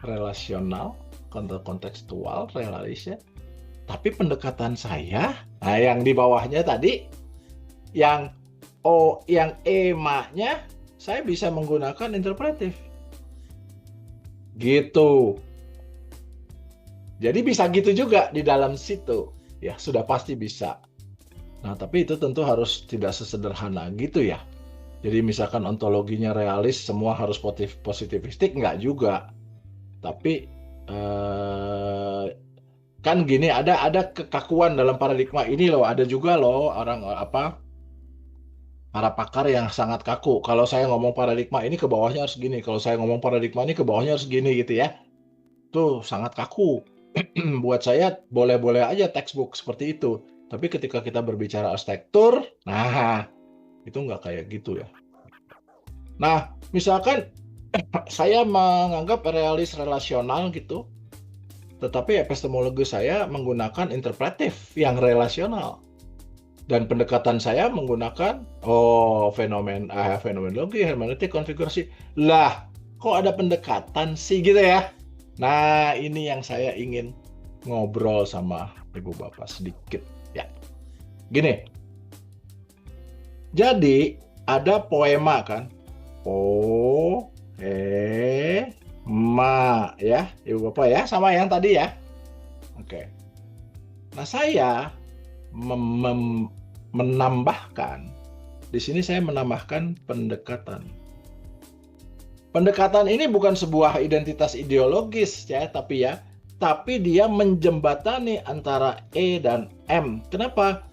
Speaker 1: relasional, kontekstual, realis ya. Tapi pendekatan saya, nah yang di bawahnya tadi, yang yang E-nya, saya bisa menggunakan interpretif. Gitu. Jadi bisa gitu juga di dalam situ. Ya, sudah pasti bisa. Nah, tapi itu tentu harus tidak sesederhana gitu ya. Jadi misalkan ontologinya realis, semua harus positivistik, enggak juga. Tapi kan gini, ada kekakuan dalam paradigma ini loh. Ada juga loh orang para pakar yang sangat kaku. Kalau saya ngomong paradigma ini ke bawahnya harus gini. Kalau saya ngomong paradigma ini ke bawahnya harus gini gitu ya. Tuh sangat kaku. Buat saya boleh-boleh aja textbook seperti itu. Tapi ketika kita berbicara arsitektur, nah itu nggak kayak gitu ya. Nah, misalkan saya menganggap realis relasional gitu, tetapi epistemologi saya menggunakan interpretif yang relasional. Dan pendekatan saya menggunakan fenomenologi, hermeneutik, konfigurasi. Lah, kok ada pendekatan sih gitu ya? Nah, ini yang saya ingin ngobrol sama Ibu Bapak sedikit ya. Gini. Jadi, ada poema kan? Ma ya, Ibu Bapak ya, sama yang tadi ya. Oke. Nah, saya menambahkan, di sini saya menambahkan pendekatan. Pendekatan ini bukan sebuah identitas ideologis ya, tapi dia menjembatani antara E dan M. Kenapa?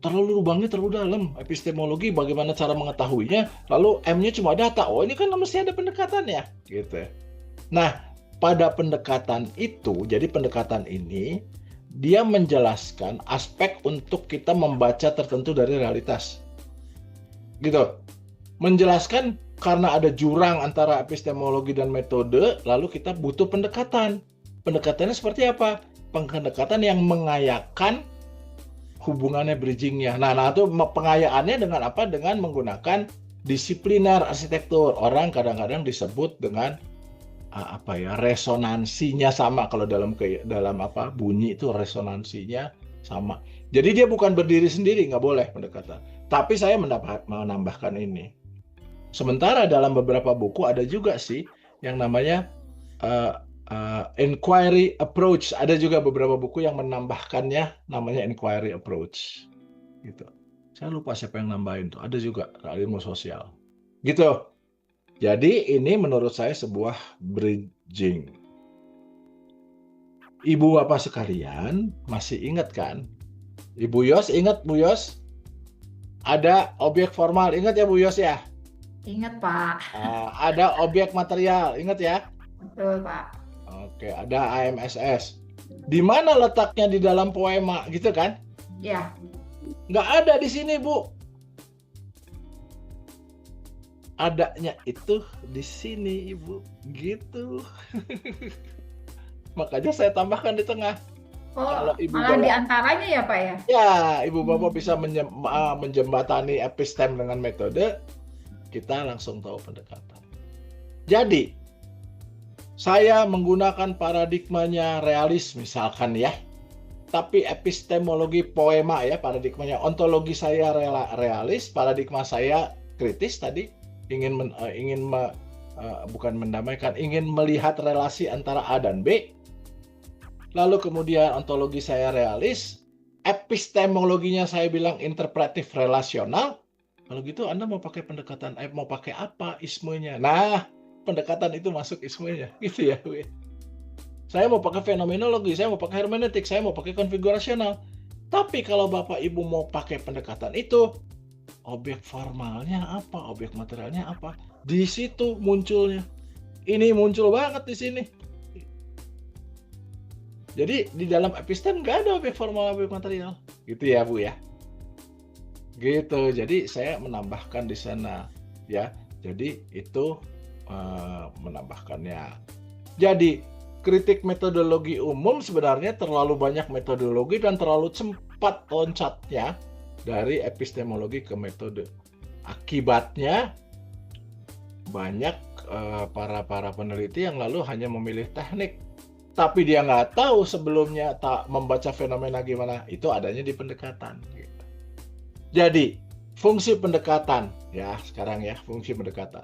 Speaker 1: Lubangnya terlalu dalam. Epistemologi bagaimana cara mengetahuinya, lalu M-nya cuma data. Oh, ini kan mesti ada pendekatan ya, gitu. Nah, pada pendekatan itu, jadi pendekatan ini dia menjelaskan aspek untuk kita membaca tertentu dari realitas. Gitu. Menjelaskan karena ada jurang antara epistemologi dan metode, lalu kita butuh pendekatan. Pendekatannya seperti apa? Pendekatan yang mengayakan hubungannya, bridgingnya. Nah, itu pengayaannya dengan apa? Dengan menggunakan disipliner arsitektur. Orang kadang-kadang disebut dengan resonansinya sama. Kalau dalam bunyi itu resonansinya sama. Jadi dia bukan berdiri sendiri, nggak boleh pendekatan. Tapi saya menambahkan ini. Sementara dalam beberapa buku ada juga sih yang namanya inquiry approach. Ada juga beberapa buku yang menambahkannya namanya inquiry approach. Gitu. Saya lupa siapa yang nambahin tuh. Ada juga ilmu sosial. Gitu. Jadi ini menurut saya sebuah bridging. Ibu Bapak sekalian masih ingat kan? Ibu Yos ingat Bu Yos? Ada objek formal, ingat ya Bu Yos ya?
Speaker 2: Ingat Pak.
Speaker 1: Ada objek material, ingat ya?
Speaker 2: Betul Pak.
Speaker 1: Oke, ada AMSS. Di mana letaknya di dalam poema, gitu kan?
Speaker 2: Ya.
Speaker 1: Nggak ada di sini, Bu. Adanya itu di sini, Ibu. Gitu. Makanya saya tambahkan di tengah.
Speaker 2: Oh, kalau malah di antaranya ya Pak ya?
Speaker 1: Ya, Ibu Bapak bisa menjembatani epistem dengan metode, kita langsung tahu pendekatan. Jadi, saya menggunakan paradigmanya realis misalkan ya, tapi epistemologi poema ya, paradigmanya. Ontologi saya realis, paradigma saya kritis tadi, bukan mendamaikan, ingin melihat relasi antara A dan B. Lalu kemudian ontologi saya realis, epistemologinya saya bilang interpretif relasional. Kalau gitu Anda mau pakai pendekatan, mau pakai apa ismenya? Nah, pendekatan itu masuk ismenya, gitu ya. Saya mau pakai fenomenologi, saya mau pakai hermeneutik, saya mau pakai konfigurasional. Tapi kalau Bapak Ibu mau pakai pendekatan itu, objek formalnya apa, objek materialnya apa? Di situ munculnya. Ini muncul banget di sini. Jadi di dalam epistem nggak ada objek formal, objek material. Gitu ya Bu ya. Gitu. Jadi saya menambahkan di sana ya. Jadi itu menambahkannya. Jadi kritik metodologi umum sebenarnya terlalu banyak metodologi dan terlalu cepat loncatnya dari epistemologi ke metode. Akibatnya banyak para peneliti yang lalu hanya memilih teknik, tapi dia nggak tahu sebelumnya membaca fenomena gimana. Itu adanya di pendekatan. Gitu. Jadi fungsi pendekatan ya sekarang ya, fungsi pendekatan.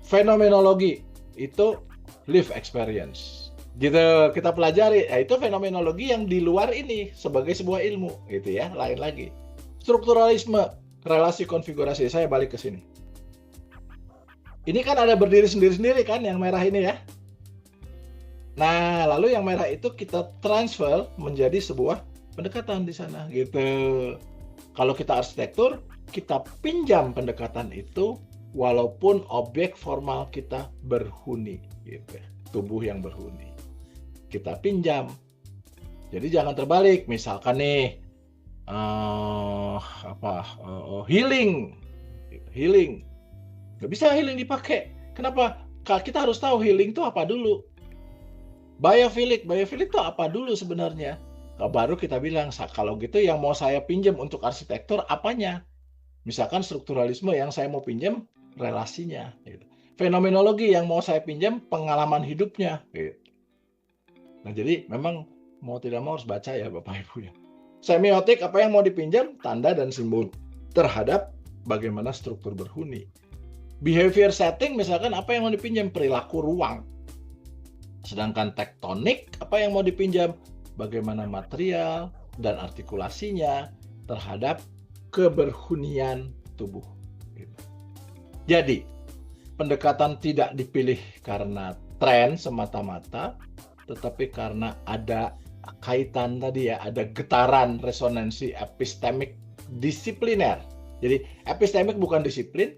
Speaker 1: Fenomenologi itu live experience. Gitu kita pelajari. Ya, itu fenomenologi yang di luar ini sebagai sebuah ilmu gitu ya, lain lagi. Strukturalisme, relasi konfigurasi. Saya balik ke sini. Ini kan ada berdiri sendiri-sendiri kan yang merah ini ya. Nah, lalu yang merah itu kita transfer menjadi sebuah pendekatan di sana gitu. Kalau kita arsitektur, kita pinjam pendekatan itu walaupun objek formal kita berhuni gitu. Tubuh yang berhuni. Kita pinjam. Jadi jangan terbalik. Misalkan nih healing. Healing. Nggak bisa healing dipakai. Kenapa? Kita harus tahu healing itu apa dulu. Biofilik itu apa dulu sebenarnya? Baru kita bilang, kalau gitu yang mau saya pinjam untuk arsitektur apanya? Misalkan strukturalisme yang saya mau pinjam relasinya. Gitu. Fenomenologi yang mau saya pinjam pengalaman hidupnya. Gitu. Nah jadi memang mau tidak mau harus baca ya Bapak Ibu ya. Semiotik apa yang mau dipinjam? Tanda dan simbol terhadap bagaimana struktur berhuni. Behavior setting misalkan apa yang mau dipinjam? Perilaku ruang. Sedangkan tektonik, apa yang mau dipinjam? Bagaimana material dan artikulasinya terhadap keberhunian tubuh. Jadi, pendekatan tidak dipilih karena tren semata-mata, tetapi karena ada kaitan tadi ya, ada getaran resonansi epistemik disipliner. Jadi, epistemik bukan disiplin,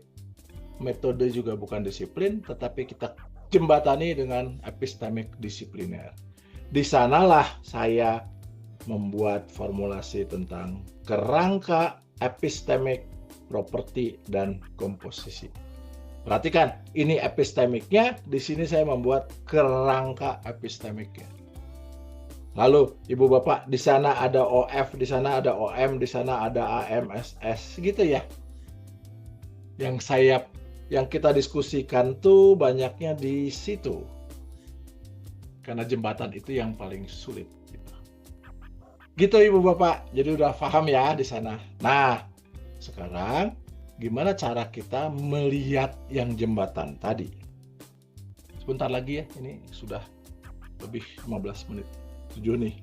Speaker 1: metode juga bukan disiplin, tetapi kita jembatani dengan epistemik disipliner. Di sanalah saya membuat formulasi tentang kerangka epistemik, properti, dan komposisi. Perhatikan, ini epistemiknya, di sini saya membuat kerangka epistemiknya. Lalu, Ibu Bapak, di sana ada OF, di sana ada OM, di sana ada AMSS, gitu ya. Yang kita diskusikan tuh banyaknya di situ. Karena jembatan itu yang paling sulit. Gitu Ibu Bapak, jadi udah paham ya di sana. Nah, sekarang gimana cara kita melihat yang jembatan tadi? Sebentar lagi ya, ini sudah lebih 15 menit. 7 nih.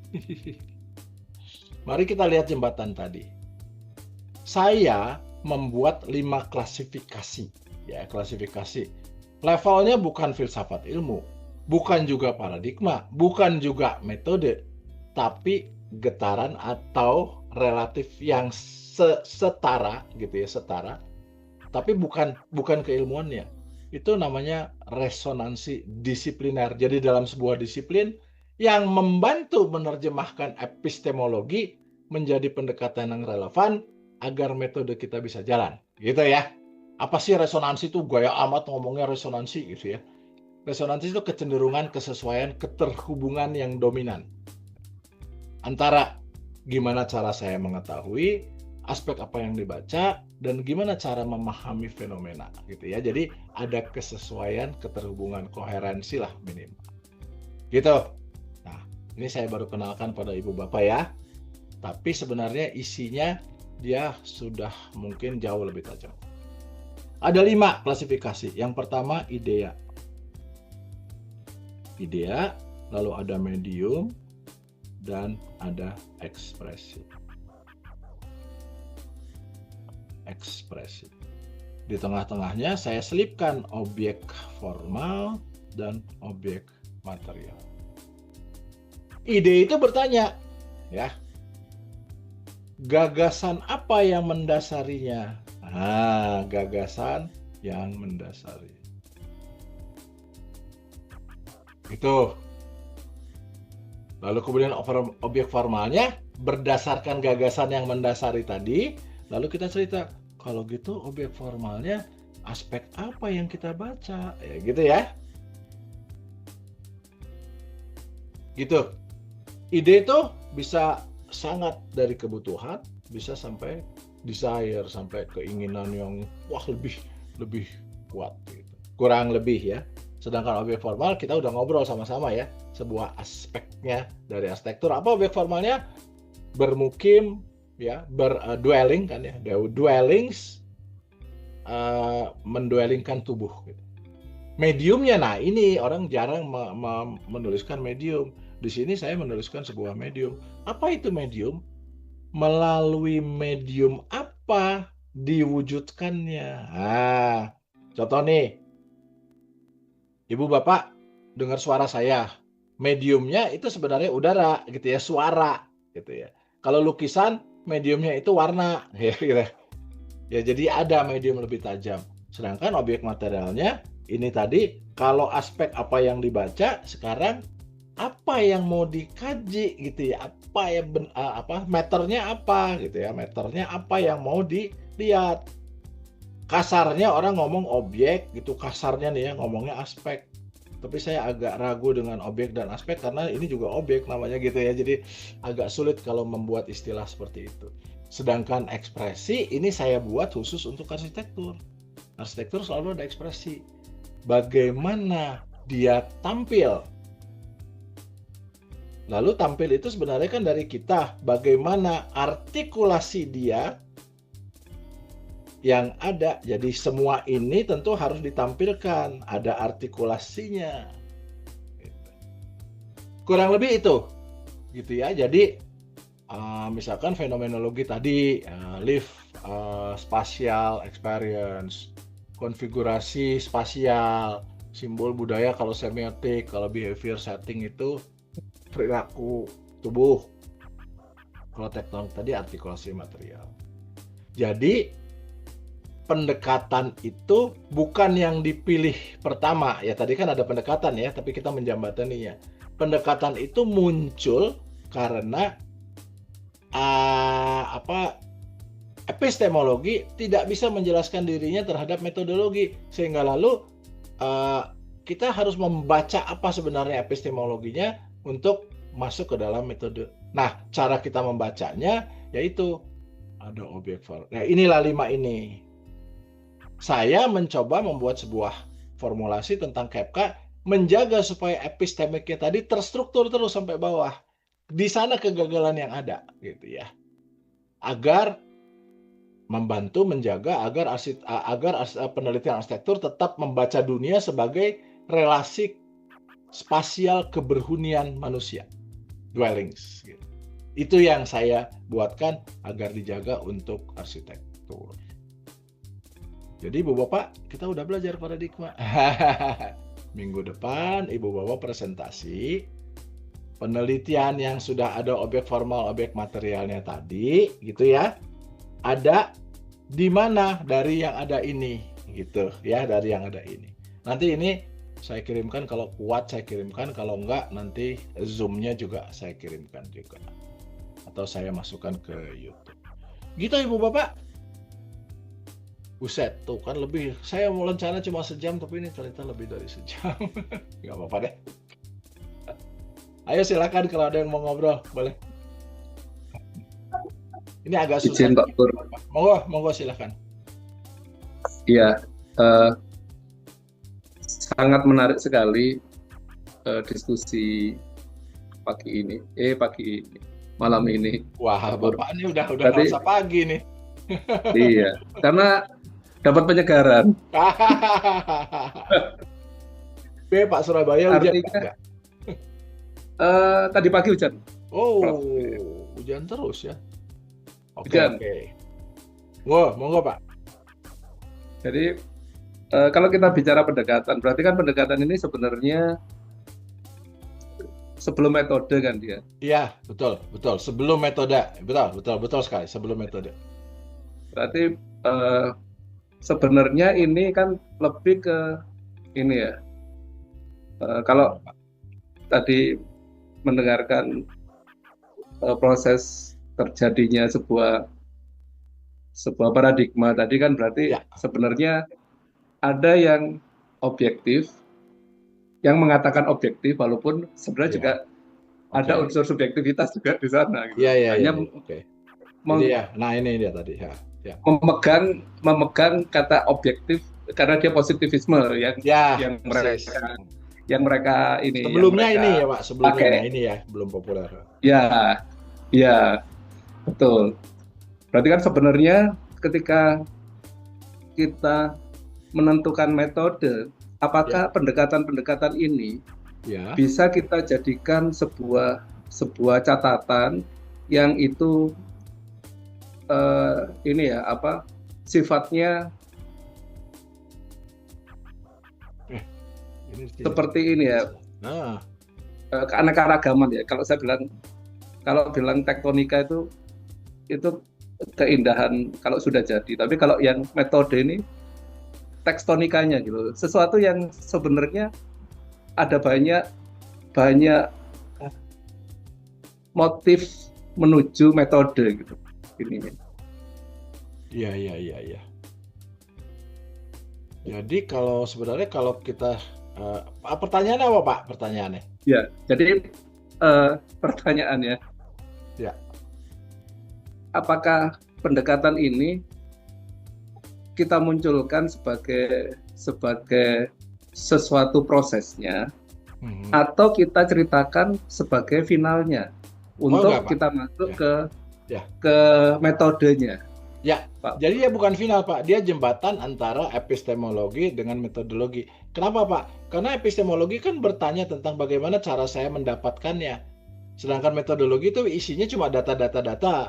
Speaker 1: Mari kita lihat jembatan tadi. Saya membuat 5 klasifikasi. Ya, klasifikasi. Levelnya bukan filsafat ilmu, bukan juga paradigma, bukan juga metode, tapi getaran atau relatif yang setara gitu ya, setara. Tapi bukan keilmuannya. Itu namanya resonansi disipliner. Jadi dalam sebuah disiplin yang membantu menerjemahkan epistemologi menjadi pendekatan yang relevan agar metode kita bisa jalan. Gitu ya. Apa sih resonansi itu? Gaya amat ngomongnya resonansi gitu ya. Resonansi itu kecenderungan, kesesuaian, keterhubungan yang dominan. Antara gimana cara saya mengetahui aspek apa yang dibaca dan gimana cara memahami fenomena gitu ya. Jadi ada kesesuaian, keterhubungan, koherensi lah minimal. Gitu. Nah, ini saya baru kenalkan pada Ibu Bapak ya. Tapi sebenarnya isinya dia sudah mungkin jauh lebih tajam. Ada 5 klasifikasi. Yang pertama idea. Idea, lalu ada medium, dan ada ekspresi. Ekspresi. Di tengah-tengahnya saya selipkan objek formal dan objek material. Ide itu bertanya, ya, gagasan apa yang mendasarinya? Gagasan yang mendasari. Itu. Lalu kemudian objek formalnya berdasarkan gagasan yang mendasari tadi, lalu kita cerita, kalau gitu objek formalnya aspek apa yang kita baca? Ya gitu ya. Gitu. Ide itu bisa sangat dari kebutuhan, bisa sampai desire, sampai keinginan yang lebih kuat gitu. Kurang lebih ya. Sedangkan objek formal kita udah ngobrol sama-sama ya, sebuah aspeknya dari arsitektur. Apa objek formalnya? Bermukim ya, berdwelling kan ya. Dwellings mendwellingkan tubuh gitu. Mediumnya, nah ini orang jarang menuliskan medium. Di sini saya menuliskan sebuah medium. Apa itu medium? Melalui medium apa diwujudkannya. Contoh nih, Ibu Bapak dengar suara saya, mediumnya itu sebenarnya udara gitu ya, suara gitu ya. Kalau lukisan mediumnya itu warna ya gitu. Ya jadi ada medium lebih tajam. Sedangkan objek materialnya ini tadi kalau aspek apa yang dibaca, sekarang apa yang mau dikaji gitu ya, apa meternya apa gitu ya, meternya apa yang mau dilihat. Kasarnya orang ngomong objek gitu, kasarnya nih ya ngomongnya aspek. Tapi saya agak ragu dengan objek dan aspek karena ini juga objek namanya gitu ya. Jadi agak sulit kalau membuat istilah seperti itu. Sedangkan ekspresi ini saya buat khusus untuk arsitektur. Arsitektur selalu ada ekspresi. Bagaimana dia tampil. Lalu tampil itu sebenarnya kan dari kita. Bagaimana artikulasi dia yang ada. Jadi semua ini tentu harus ditampilkan, ada artikulasinya. Kurang lebih itu, gitu ya. Jadi misalkan fenomenologi tadi, lift spatial experience, konfigurasi spasial, simbol budaya kalau semiotik, kalau behavior setting itu perilaku tubuh. Kalau tektonik tadi artikulasi material. Jadi pendekatan itu bukan yang dipilih pertama ya, tadi kan ada pendekatan ya, tapi kita menjembataninya. Pendekatan itu muncul karena epistemologi tidak bisa menjelaskan dirinya terhadap metodologi, sehingga lalu kita harus membaca apa sebenarnya epistemologinya untuk masuk ke dalam metode. Nah, cara kita membacanya yaitu ada objek. Nah, inilah 5 ini. Saya mencoba membuat sebuah formulasi tentang Kafka, menjaga supaya epistemiknya tadi terstruktur terus sampai bawah. Di sana kegagalan yang ada, gitu ya. Agar membantu menjaga agar penelitian arsitektur tetap membaca dunia sebagai relasi spasial keberhunian manusia, dwellings. Gitu. Itu yang saya buatkan agar dijaga untuk arsitektur. Jadi Ibu Bapak, kita udah belajar paradigma. Minggu depan Ibu Bapak presentasi penelitian yang sudah ada objek formal, objek materialnya tadi, gitu ya. Ada di mana dari yang ada ini, gitu ya, dari yang ada ini. Nanti ini saya kirimkan, kalau kuat saya kirimkan, kalau enggak nanti Zoom-nya juga saya kirimkan juga. Atau saya masukkan ke YouTube. Gitu Ibu Bapak. Buset, tuh kan lebih. Saya mau rencana cuma sejam, tapi ini ternyata lebih dari sejam. Gak apa-apa deh. Ayo silakan kalau ada yang mau ngobrol, boleh. Ini agak susah.
Speaker 3: Izin Pak Pur.
Speaker 1: Monggo silakan.
Speaker 3: Iya, sangat menarik sekali diskusi malam ini.
Speaker 1: Wah, Bapak ini udah nggak usah pagi nih.
Speaker 3: Iya, karena dapat penyegaran.
Speaker 1: Pak Surabaya hujan nggak?
Speaker 3: Tadi pagi hujan.
Speaker 1: Oh, hujan terus ya?
Speaker 3: Hujan.
Speaker 1: Oke. Monggo Pak.
Speaker 3: Jadi kalau kita bicara pendekatan, berarti kan pendekatan ini sebenarnya sebelum metode kan dia?
Speaker 1: Iya, betul. Sebelum metode, betul sekali. Sebelum metode.
Speaker 3: Berarti sebenarnya ini kan lebih ke ini ya. Kalau tadi mendengarkan proses terjadinya sebuah paradigma tadi kan berarti sebenarnya ada yang objektif, yang mengatakan objektif, walaupun sebenarnya juga ada unsur subjektivitas juga di sana.
Speaker 1: Gitu. Iya. Oke. Nah ini dia tadi. Ya.
Speaker 3: Memegang kata objektif karena dia positivisme yang mereka ini.
Speaker 1: Sebelumnya ini ya Pak, sebelumnya ini ya belum populer.
Speaker 3: Ya, betul. Berarti kan sebenarnya ketika kita menentukan metode, apakah pendekatan-pendekatan ini bisa kita jadikan sebuah catatan yang itu sifatnya seperti ini ya. keanekaragaman ya. Kalau bilang tektonika itu keindahan kalau sudah jadi. Tapi kalau yang metode ini tektonikanya gitu. Sesuatu yang sebenarnya ada banyak motif menuju metode gitu. Ini.
Speaker 1: Iya. Jadi sebenarnya kalau kita pertanyaannya apa Pak? Pertanyaannya?
Speaker 3: Ya, jadi pertanyaannya,
Speaker 1: ya,
Speaker 3: apakah pendekatan ini kita munculkan sebagai sesuatu prosesnya, atau kita ceritakan sebagai finalnya untuk
Speaker 1: enggak,
Speaker 3: kita masuk
Speaker 1: ya.
Speaker 3: ke metodenya?
Speaker 1: Ya, Pak. Jadi dia bukan final, Pak. Dia jembatan antara epistemologi dengan metodologi. Kenapa, Pak? Karena epistemologi kan bertanya tentang bagaimana cara saya mendapatkannya. Sedangkan metodologi itu isinya cuma data,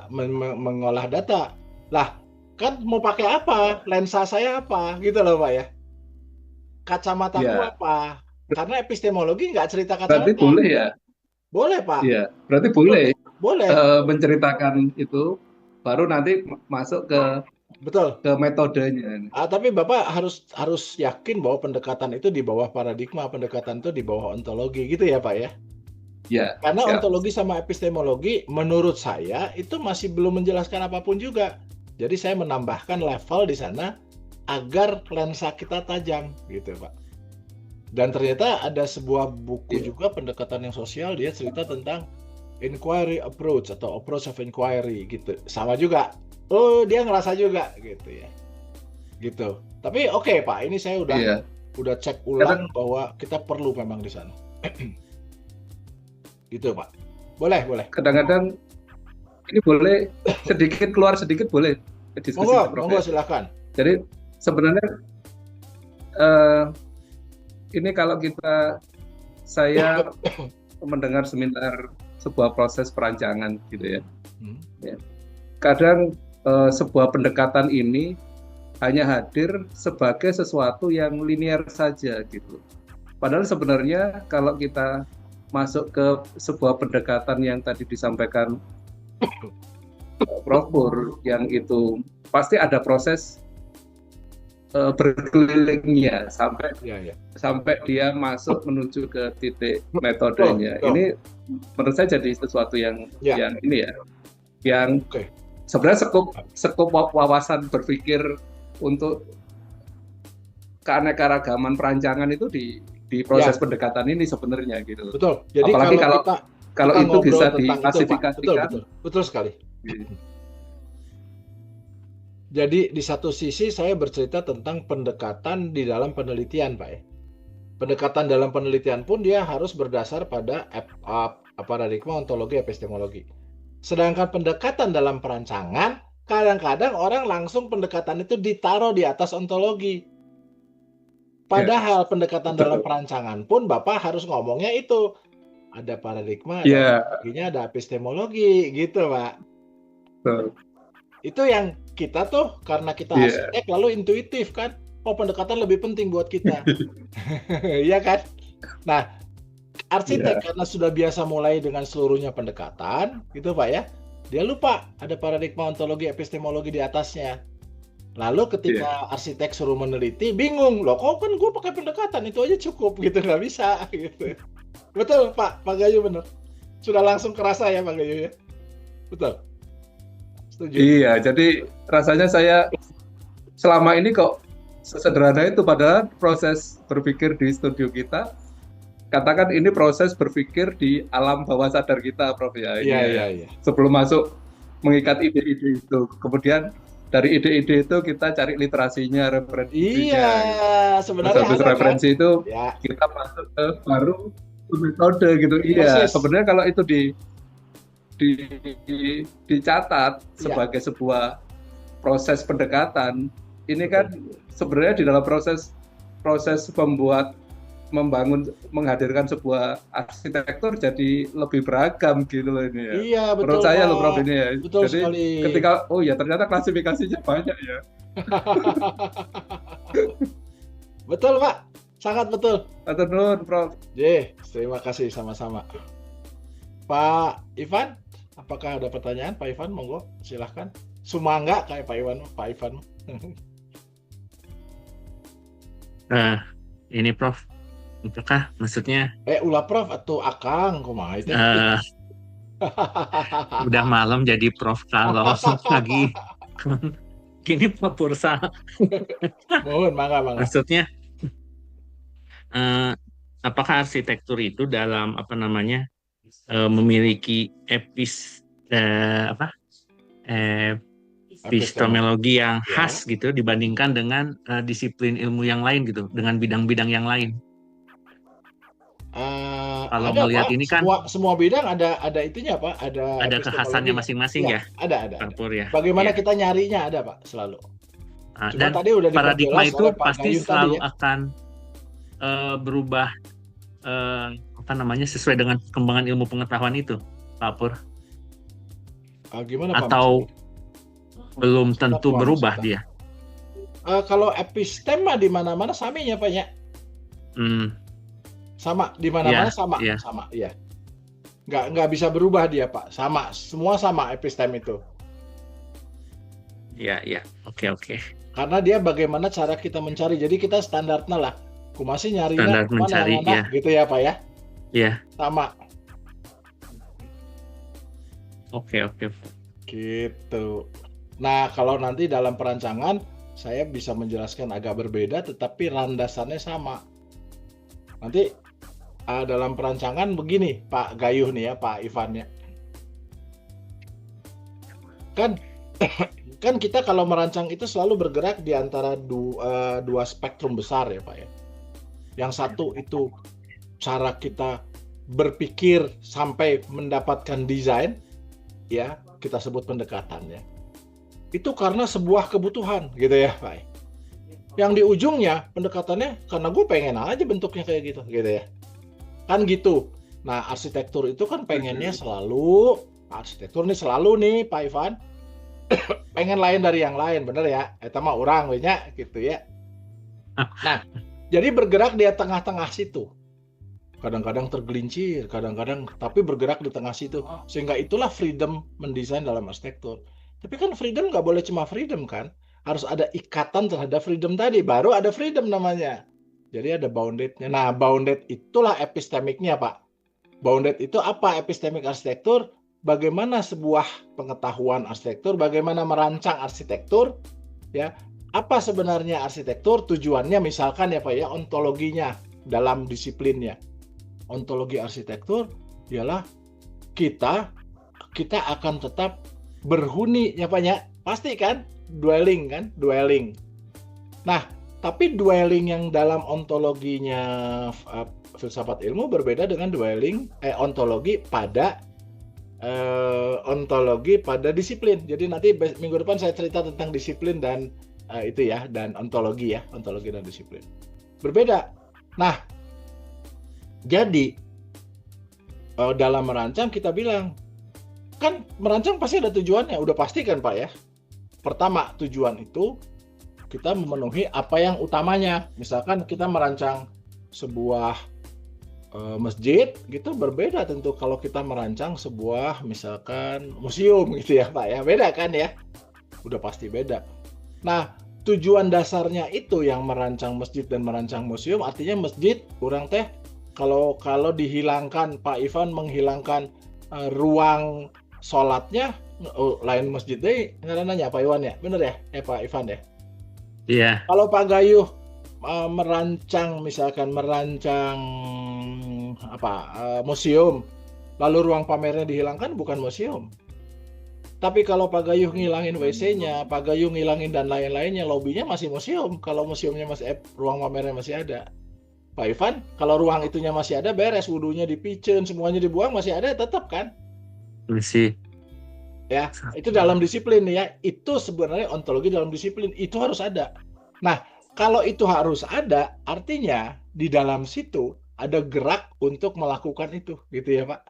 Speaker 1: mengolah data. Lah, kan mau pakai apa? Lensa saya apa? Gitu loh, Pak ya. Kacamataku apa? Karena epistemologi nggak cerita kacamata.
Speaker 3: Berarti boleh ya?
Speaker 1: Boleh, Pak.
Speaker 3: Iya, berarti boleh.
Speaker 1: Boleh.
Speaker 3: Menceritakan itu, baru nanti masuk ke metodenya.
Speaker 1: Tapi Bapak harus yakin bahwa pendekatan itu di bawah paradigma, pendekatan itu di bawah ontologi, gitu ya Pak ya?
Speaker 3: Ya.
Speaker 1: Karena ontologi sama epistemologi menurut saya itu masih belum menjelaskan apapun juga. Jadi saya menambahkan level di sana agar lensa kita tajam, gitu Pak. Dan ternyata ada sebuah buku juga pendekatan yang sosial, dia cerita tentang inquiry approach atau approach of inquiry gitu. Sama juga. Oh, dia ngerasa juga gitu ya. Gitu. Tapi oke, Pak, ini saya udah cek ulang bahwa kita perlu memang di sana. Gitu, Pak. Boleh.
Speaker 3: Kadang-kadang ini boleh keluar sedikit boleh diskusi.
Speaker 1: Monggo silakan.
Speaker 3: Jadi sebenarnya ini kalau saya mendengar seminar sebuah proses perancangan gitu ya. Kadang sebuah pendekatan ini hanya hadir sebagai sesuatu yang linear saja gitu. Padahal sebenarnya kalau kita masuk ke sebuah pendekatan yang tadi disampaikan Prof. Pur, yang itu pasti ada proses berkelilingnya sampai dia masuk menuju ke titik metodenya. Ini menurut saya jadi sesuatu yang ini ya, yang sebenarnya sekup wawasan berpikir untuk keanekaragaman perancangan itu di proses pendekatan ini sebenarnya gitu.
Speaker 1: Betul. Jadi
Speaker 3: apalagi kalau itu bisa diklasifikasikan.
Speaker 1: Betul sekali. Jadi di satu sisi saya bercerita tentang pendekatan di dalam penelitian, Pak ya. Pendekatan dalam penelitian pun dia harus berdasar pada paradigma ontologi epistemologi. Sedangkan pendekatan dalam perancangan, kadang-kadang orang langsung pendekatan itu ditaruh di atas ontologi. Padahal pendekatan dalam perancangan pun Bapak harus ngomongnya itu. Ada paradigma, ada epistemologi, gitu Pak. Itu yang kita tuh, karena kita arsitek lalu intuitif kan, pendekatan lebih penting buat kita. Iya kan? Nah, arsitek karena sudah biasa mulai dengan seluruhnya pendekatan, gitu Pak ya, dia lupa ada paradigma ontologi epistemologi di atasnya. Lalu ketika arsitek suruh meneliti, bingung, loh kok kan gue pakai pendekatan, itu aja cukup, gitu, nggak bisa, gitu. Betul Pak Gayu bener. Sudah langsung kerasa ya Pak Gayu ya? Betul. Setuju.
Speaker 3: Iya, jadi rasanya saya selama ini kok sesederhana itu, padahal proses berpikir di studio kita, katakan ini proses berpikir di alam bawah sadar kita, Prof ya.
Speaker 1: Iya.
Speaker 3: Sebelum masuk mengikat ide-ide itu, kemudian dari ide-ide itu kita cari literasinya, referensinya.
Speaker 1: Iya, sebenarnya
Speaker 3: habis referensi kan? Itu kita masuk ke baru metode gitu. Iya, sebenarnya kalau itu dicatat sebagai sebuah proses pendekatan, ini kan sebenarnya di dalam proses menghadirkan sebuah arsitektur jadi lebih beragam gitu loh ini ya.
Speaker 1: Iya, betul.
Speaker 3: Menurut saya loh Prof ini ya.
Speaker 1: Betul
Speaker 3: jadi
Speaker 1: sekali.
Speaker 3: Ketika ternyata klasifikasinya banyak ya.
Speaker 1: Betul Pak. Sangat betul.
Speaker 3: Matur nuwun, Prof.
Speaker 1: Terima kasih sama-sama. Pak Ivan, apakah ada pertanyaan? Pak Ivan, monggo, silahkan. Sumangga kayak Pak Ivan.
Speaker 4: Nah, ini Prof, apakah maksudnya
Speaker 1: Ulah Prof atau Akang, kumaha itu?
Speaker 4: udah malam jadi Prof kalau lagi gini Pak Pursa.
Speaker 1: Mohon, mangga.
Speaker 4: Maksudnya apakah arsitektur itu dalam memiliki epistemologi yang khas gitu dibandingkan dengan disiplin ilmu yang lain gitu, dengan bidang-bidang yang lain? Kalau
Speaker 1: ada,
Speaker 4: melihat
Speaker 1: Pak.
Speaker 4: ini kan
Speaker 1: semua bidang ada itunya, Pak.
Speaker 4: Ada kekhasannya masing-masing ya.
Speaker 1: Ada.
Speaker 4: Pak Pur, ya.
Speaker 1: Bagaimana kita nyarinya ada, Pak, selalu.
Speaker 4: Dan
Speaker 1: tadi udah
Speaker 4: paradigma itu
Speaker 1: oleh Pak
Speaker 4: pasti
Speaker 1: Gayun
Speaker 4: selalu
Speaker 1: tadi, ya.
Speaker 4: akan berubah sesuai dengan perkembangan ilmu pengetahuan itu, Pak Pur.
Speaker 1: Gimana, Pak?
Speaker 4: Atau belum tentu berubah
Speaker 1: maksudnya?
Speaker 4: dia.
Speaker 1: Kalau epistema di mana-mana saminya, Pak, ya. Sama di mana-mana, sama. Iya. Nggak bisa berubah dia, Pak. Sama, semua sama epistem itu.
Speaker 4: Iya. Oke.
Speaker 1: Karena dia bagaimana cara kita mencari. Jadi kita standarnya lah. Kumasi nyarinya
Speaker 4: Standar mencari,
Speaker 1: mana, gitu ya, Pak, ya.
Speaker 4: Iya.
Speaker 1: Sama.
Speaker 4: Oke.
Speaker 1: Gitu. Nah, kalau nanti dalam perancangan saya bisa menjelaskan agak berbeda, tetapi landasannya sama. Nanti dalam perancangan begini, Pak Gayuh nih ya, Pak Ivan ya. Kan kita kalau merancang itu selalu bergerak di antara dua spektrum besar ya, Pak ya. Yang satu itu cara kita berpikir sampai mendapatkan desain, ya kita sebut pendekatannya. Itu karena sebuah kebutuhan gitu ya, Pak. Yang di ujungnya pendekatannya karena gue pengen aja bentuknya kayak gitu ya. Kan gitu. Nah, arsitektur itu kan pengennya selalu, arsitektur nih selalu nih Pak Ivan, pengen lain dari yang lain, bener ya? Eta mah orang banyak gitu ya. Nah, jadi bergerak di tengah-tengah situ. Kadang-kadang tergelincir, kadang-kadang tapi bergerak di tengah situ. Sehingga itulah freedom mendesain dalam arsitektur. Tapi kan freedom nggak boleh cuma freedom kan? Harus ada ikatan terhadap freedom tadi, baru ada freedom namanya. Jadi ada bounded-nya. Nah, bounded itulah epistemiknya, Pak. Bounded itu apa? Epistemik arsitektur, bagaimana sebuah pengetahuan arsitektur, bagaimana merancang arsitektur, ya. Apa sebenarnya arsitektur? Tujuannya misalkan ya, Pak ya, ontologinya dalam disiplinnya. Ontologi arsitektur ialah kita akan tetap berhuni ya, Pak ya. Pasti kan? Dwelling. Nah, tapi dwelling yang dalam ontologinya filsafat ilmu berbeda dengan ontologi pada disiplin. Jadi nanti minggu depan saya cerita tentang disiplin dan dan ontologi dan disiplin. Berbeda. Nah, jadi dalam merancang kita bilang kan merancang pasti ada tujuannya, udah pasti kan, Pak ya. Pertama, tujuan itu kita memenuhi apa yang utamanya. Misalkan kita merancang sebuah masjid gitu, berbeda tentu kalau kita merancang sebuah misalkan museum gitu ya, Pak ya. Beda kan ya? Udah pasti beda. Nah, tujuan dasarnya itu yang merancang masjid dan merancang museum, artinya masjid kurang teh kalau dihilangkan, Pak Ivan menghilangkan ruang sholatnya, lain masjid deh ngarananya Pak Iwan ya. Bener ya? Pak Ivan ya?
Speaker 4: Iya.
Speaker 1: Kalau Pak Gayuh merancang museum, lalu ruang pamernya dihilangkan, bukan museum. Tapi kalau Pak Gayuh ngilangin WC-nya, Pak Gayuh ngilangin dan lain-lainnya, lobbynya masih museum. Kalau museumnya masih ruang pamernya masih ada. Pak Ivan, kalau ruang itunya masih ada, beres, wudunya dipicen, semuanya dibuang, masih ada, tetap kan?
Speaker 4: Masih.
Speaker 1: Ya, itu dalam disiplin ya. Itu sebenarnya ontologi dalam disiplin, itu harus ada. Nah, kalau itu harus ada, artinya di dalam situ ada gerak untuk melakukan itu, gitu ya, Pak.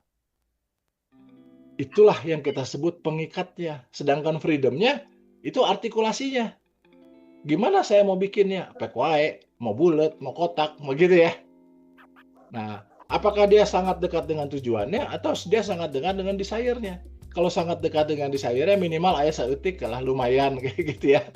Speaker 1: Itulah yang kita sebut pengikatnya. Sedangkan freedomnya itu artikulasinya. Gimana saya mau bikinnya? Pek wae, mau bulat, mau kotak, mau gitu ya. Nah, apakah dia sangat dekat dengan tujuannya atau dia sangat dekat dengan desire-nya? Kalau sangat dekat dengan desire-nya minimal aya saeutik lah lumayan kayak gitu ya.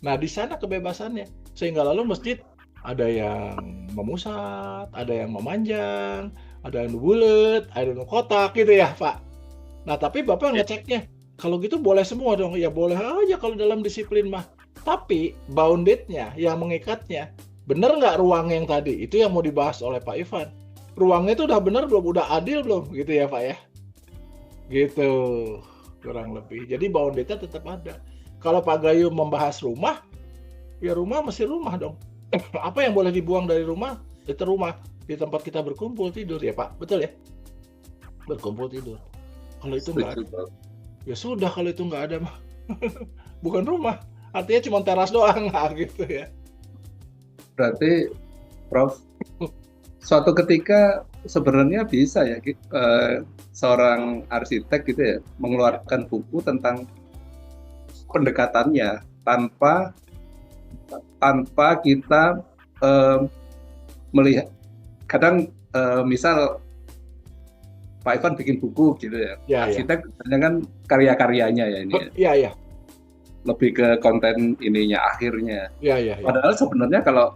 Speaker 1: Nah, di sana kebebasannya. Sehingga lalu masjid ada yang memusat, ada yang memanjang, ada yang bulat, ada yang kotak gitu ya, Pak. Nah, tapi Bapak ngeceknya, kalau gitu boleh semua dong. Ya boleh aja kalau dalam disiplin mah. Tapi bounded-nya, yang mengikatnya, bener nggak ruang yang tadi? Itu yang mau dibahas oleh Pak Ivan. Ruangnya itu udah bener belum? Udah adil belum? Gitu ya, Pak ya? Gitu, kurang lebih. Jadi bounded-nya tetap ada. Kalau Pak Gayu membahas rumah, ya rumah mesti rumah dong. Apa yang boleh dibuang dari rumah? Itu rumah. Di tempat kita berkumpul tidur ya Pak. Betul ya? Berkumpul tidur. Kalau itu nggak ada, ya sudah kalau itu nggak ada mah. Bukan rumah. Artinya cuma teras doang gitu ya.
Speaker 3: Berarti Prof, suatu ketika sebenarnya bisa ya seorang arsitek gitu ya mengeluarkan buku tentang pendekatannya tanpa kita melihat. Kadang misal Pak Ivan bikin buku gitu ya, arsitek biasanya kan karya-karyanya ya ini.
Speaker 1: Iya.
Speaker 3: Lebih ke konten ininya akhirnya.
Speaker 1: Iya.
Speaker 3: Padahal sebenarnya kalau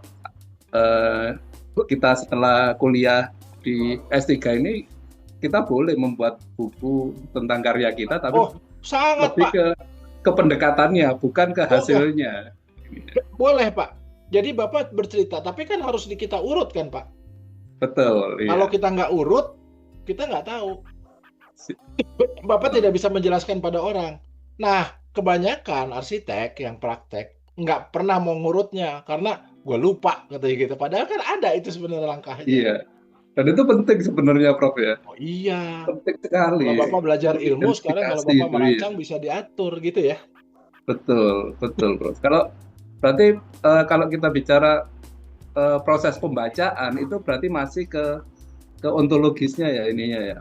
Speaker 3: kita setelah kuliah di S3 ini kita boleh membuat buku tentang karya kita, tapi
Speaker 1: sangat,
Speaker 3: lebih
Speaker 1: Pak.
Speaker 3: ke pendekatannya, bukan ke hasilnya.
Speaker 1: Boleh, Pak. Jadi Bapak bercerita, tapi kan harus kita urut kan, Pak?
Speaker 3: Betul.
Speaker 1: Kalau kita nggak urut, kita nggak tahu. Bapak tidak bisa menjelaskan pada orang. Nah, kebanyakan arsitek yang praktek nggak pernah mau ngurutnya karena gue lupa katanya gitu. Padahal kan ada itu sebenarnya langkahnya.
Speaker 3: Iya. Dan itu penting sebenarnya, Prof ya.
Speaker 1: Oh iya.
Speaker 3: Penting sekali.
Speaker 1: Kalau Bapak belajar ilmu sekarang kalau Bapak merancang bisa diatur gitu ya.
Speaker 3: Betul, Prof. Berarti kalau kita bicara proses pembacaan itu berarti masih ke ontologisnya ya ininya ya.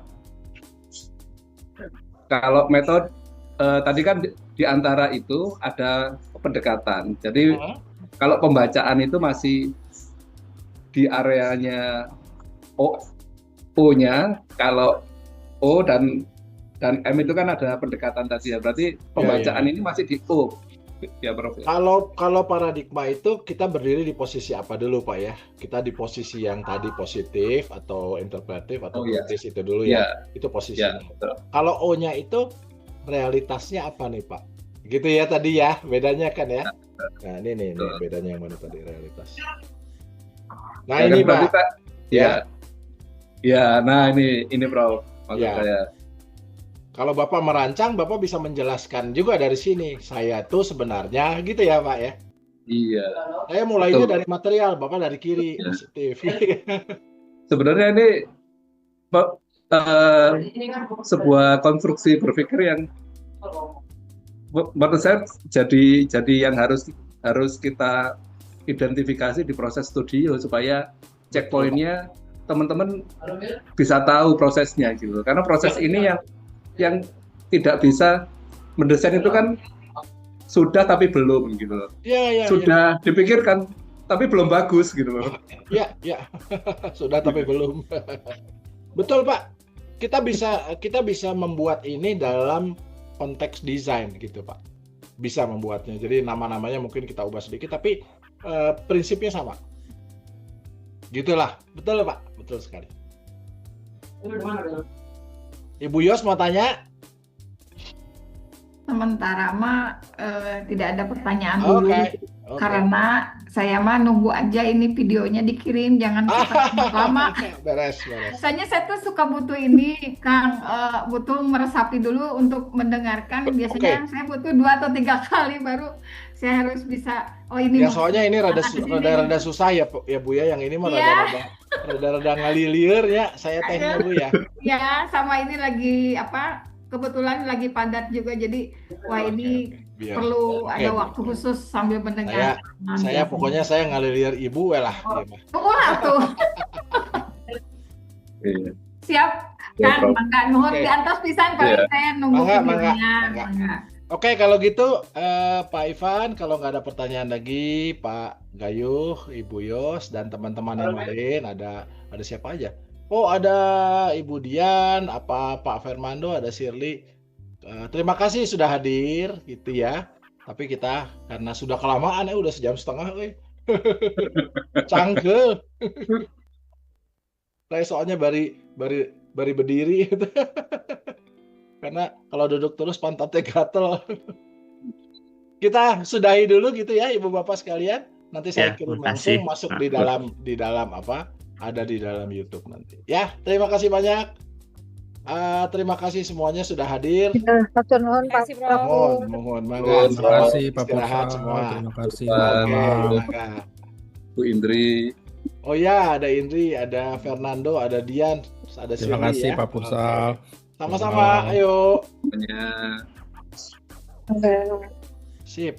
Speaker 3: Kalau metode tadi kan di antara itu ada pendekatan. Jadi kalau pembacaan itu masih di areanya O-nya, kalau O dan M itu kan ada pendekatan tadi ya. Berarti pembacaan ini masih di O. Ya, Prof.
Speaker 1: Kalau paradigma itu kita berdiri di posisi apa dulu, Pak ya? Kita di posisi yang tadi positif atau interpretif atau kritis itu dulu ya. Itu posisinya. Kalau O-nya itu realitasnya apa nih, Pak? Gitu ya tadi ya, bedanya kan ya. Nah, ini bedanya yang mana tadi realitas. Nah, ini Pak.
Speaker 3: Ya, nah ini Prof. Maksud saya.
Speaker 1: Kalau Bapak merancang, Bapak bisa menjelaskan juga dari sini. Saya tuh sebenarnya gitu ya, Pak ya?
Speaker 3: Iya.
Speaker 1: Saya mulainya dari material, Bapak dari kiri, positif.
Speaker 3: Sebenarnya ini sebuah konstruksi berpikir yang menurut saya jadi yang harus kita identifikasi di proses studio supaya checkpointnya teman-teman bisa tahu prosesnya gitu. Karena proses ini yang tidak bisa mendesain itu kan sudah tapi belum gitu. Sudah dipikirkan tapi belum bagus gitu loh.
Speaker 1: Iya. Sudah tapi belum. Betul, Pak. Kita bisa membuat ini dalam konteks desain gitu, Pak. Bisa membuatnya. Jadi nama-namanya mungkin kita ubah sedikit tapi prinsipnya sama. Gitulah. Betul, Pak. Betul sekali. Ibu Yos mau tanya?
Speaker 2: Sementara mah tidak ada pertanyaan dulu. Karena saya mah nunggu aja ini videonya dikirim, jangan lama.
Speaker 1: Beres.
Speaker 2: Biasanya saya tuh suka butuh ini, Kang, butuh meresapi dulu untuk mendengarkan. Biasanya saya butuh 2 atau 3 kali baru saya harus bisa. Oh ini.
Speaker 1: Ya soalnya ini rada susah ya Bu ya, yang ini mah rada ngalilir ya, saya tehnya Bu ya.
Speaker 2: Ya, sama ini lagi kebetulan lagi padat juga, jadi ini perlu ada waktu khusus sambil mendengar.
Speaker 1: Pokoknya saya ngalilir Ibu lah.
Speaker 2: Tunggulah tuh. Siap kan, mangga nuhun diantos pisan paling saya nunggu videonya.
Speaker 1: Oke, kalau gitu Pak Ivan, kalau nggak ada pertanyaan lagi, Pak Gayuh, Ibu Yos, dan teman-teman yang lain. Ada siapa aja? Oh, ada Ibu Dian, Pak Fernando, ada Shirley. Terima kasih sudah hadir, gitu ya. Tapi kita karena sudah kelamaan udah 1,5 jam, cangkel. Saya soalnya bari berdiri gitu. Karena kalau duduk terus pantatnya gatel. Kita sudahi dulu gitu ya, Ibu Bapak sekalian. Nanti saya kirim langsung masuk di dalam apa? Ada di dalam YouTube nanti. Ya, terima kasih banyak. Terima kasih semuanya sudah hadir.
Speaker 2: Terima kasih, Bro.
Speaker 1: Mohon
Speaker 5: Terima kasih Pak
Speaker 1: istirahat
Speaker 5: Pursal.
Speaker 1: semua.
Speaker 5: Terima kasih.
Speaker 3: Bu Indri.
Speaker 1: Oh ya, ada Indri, ada Fernando, ada Dian, ada Shirley.
Speaker 5: Terima kasih
Speaker 1: ya.
Speaker 5: Pak Pursal.
Speaker 1: Sama-sama, ayo.
Speaker 3: Semuanya.
Speaker 2: Oke.
Speaker 1: Sip.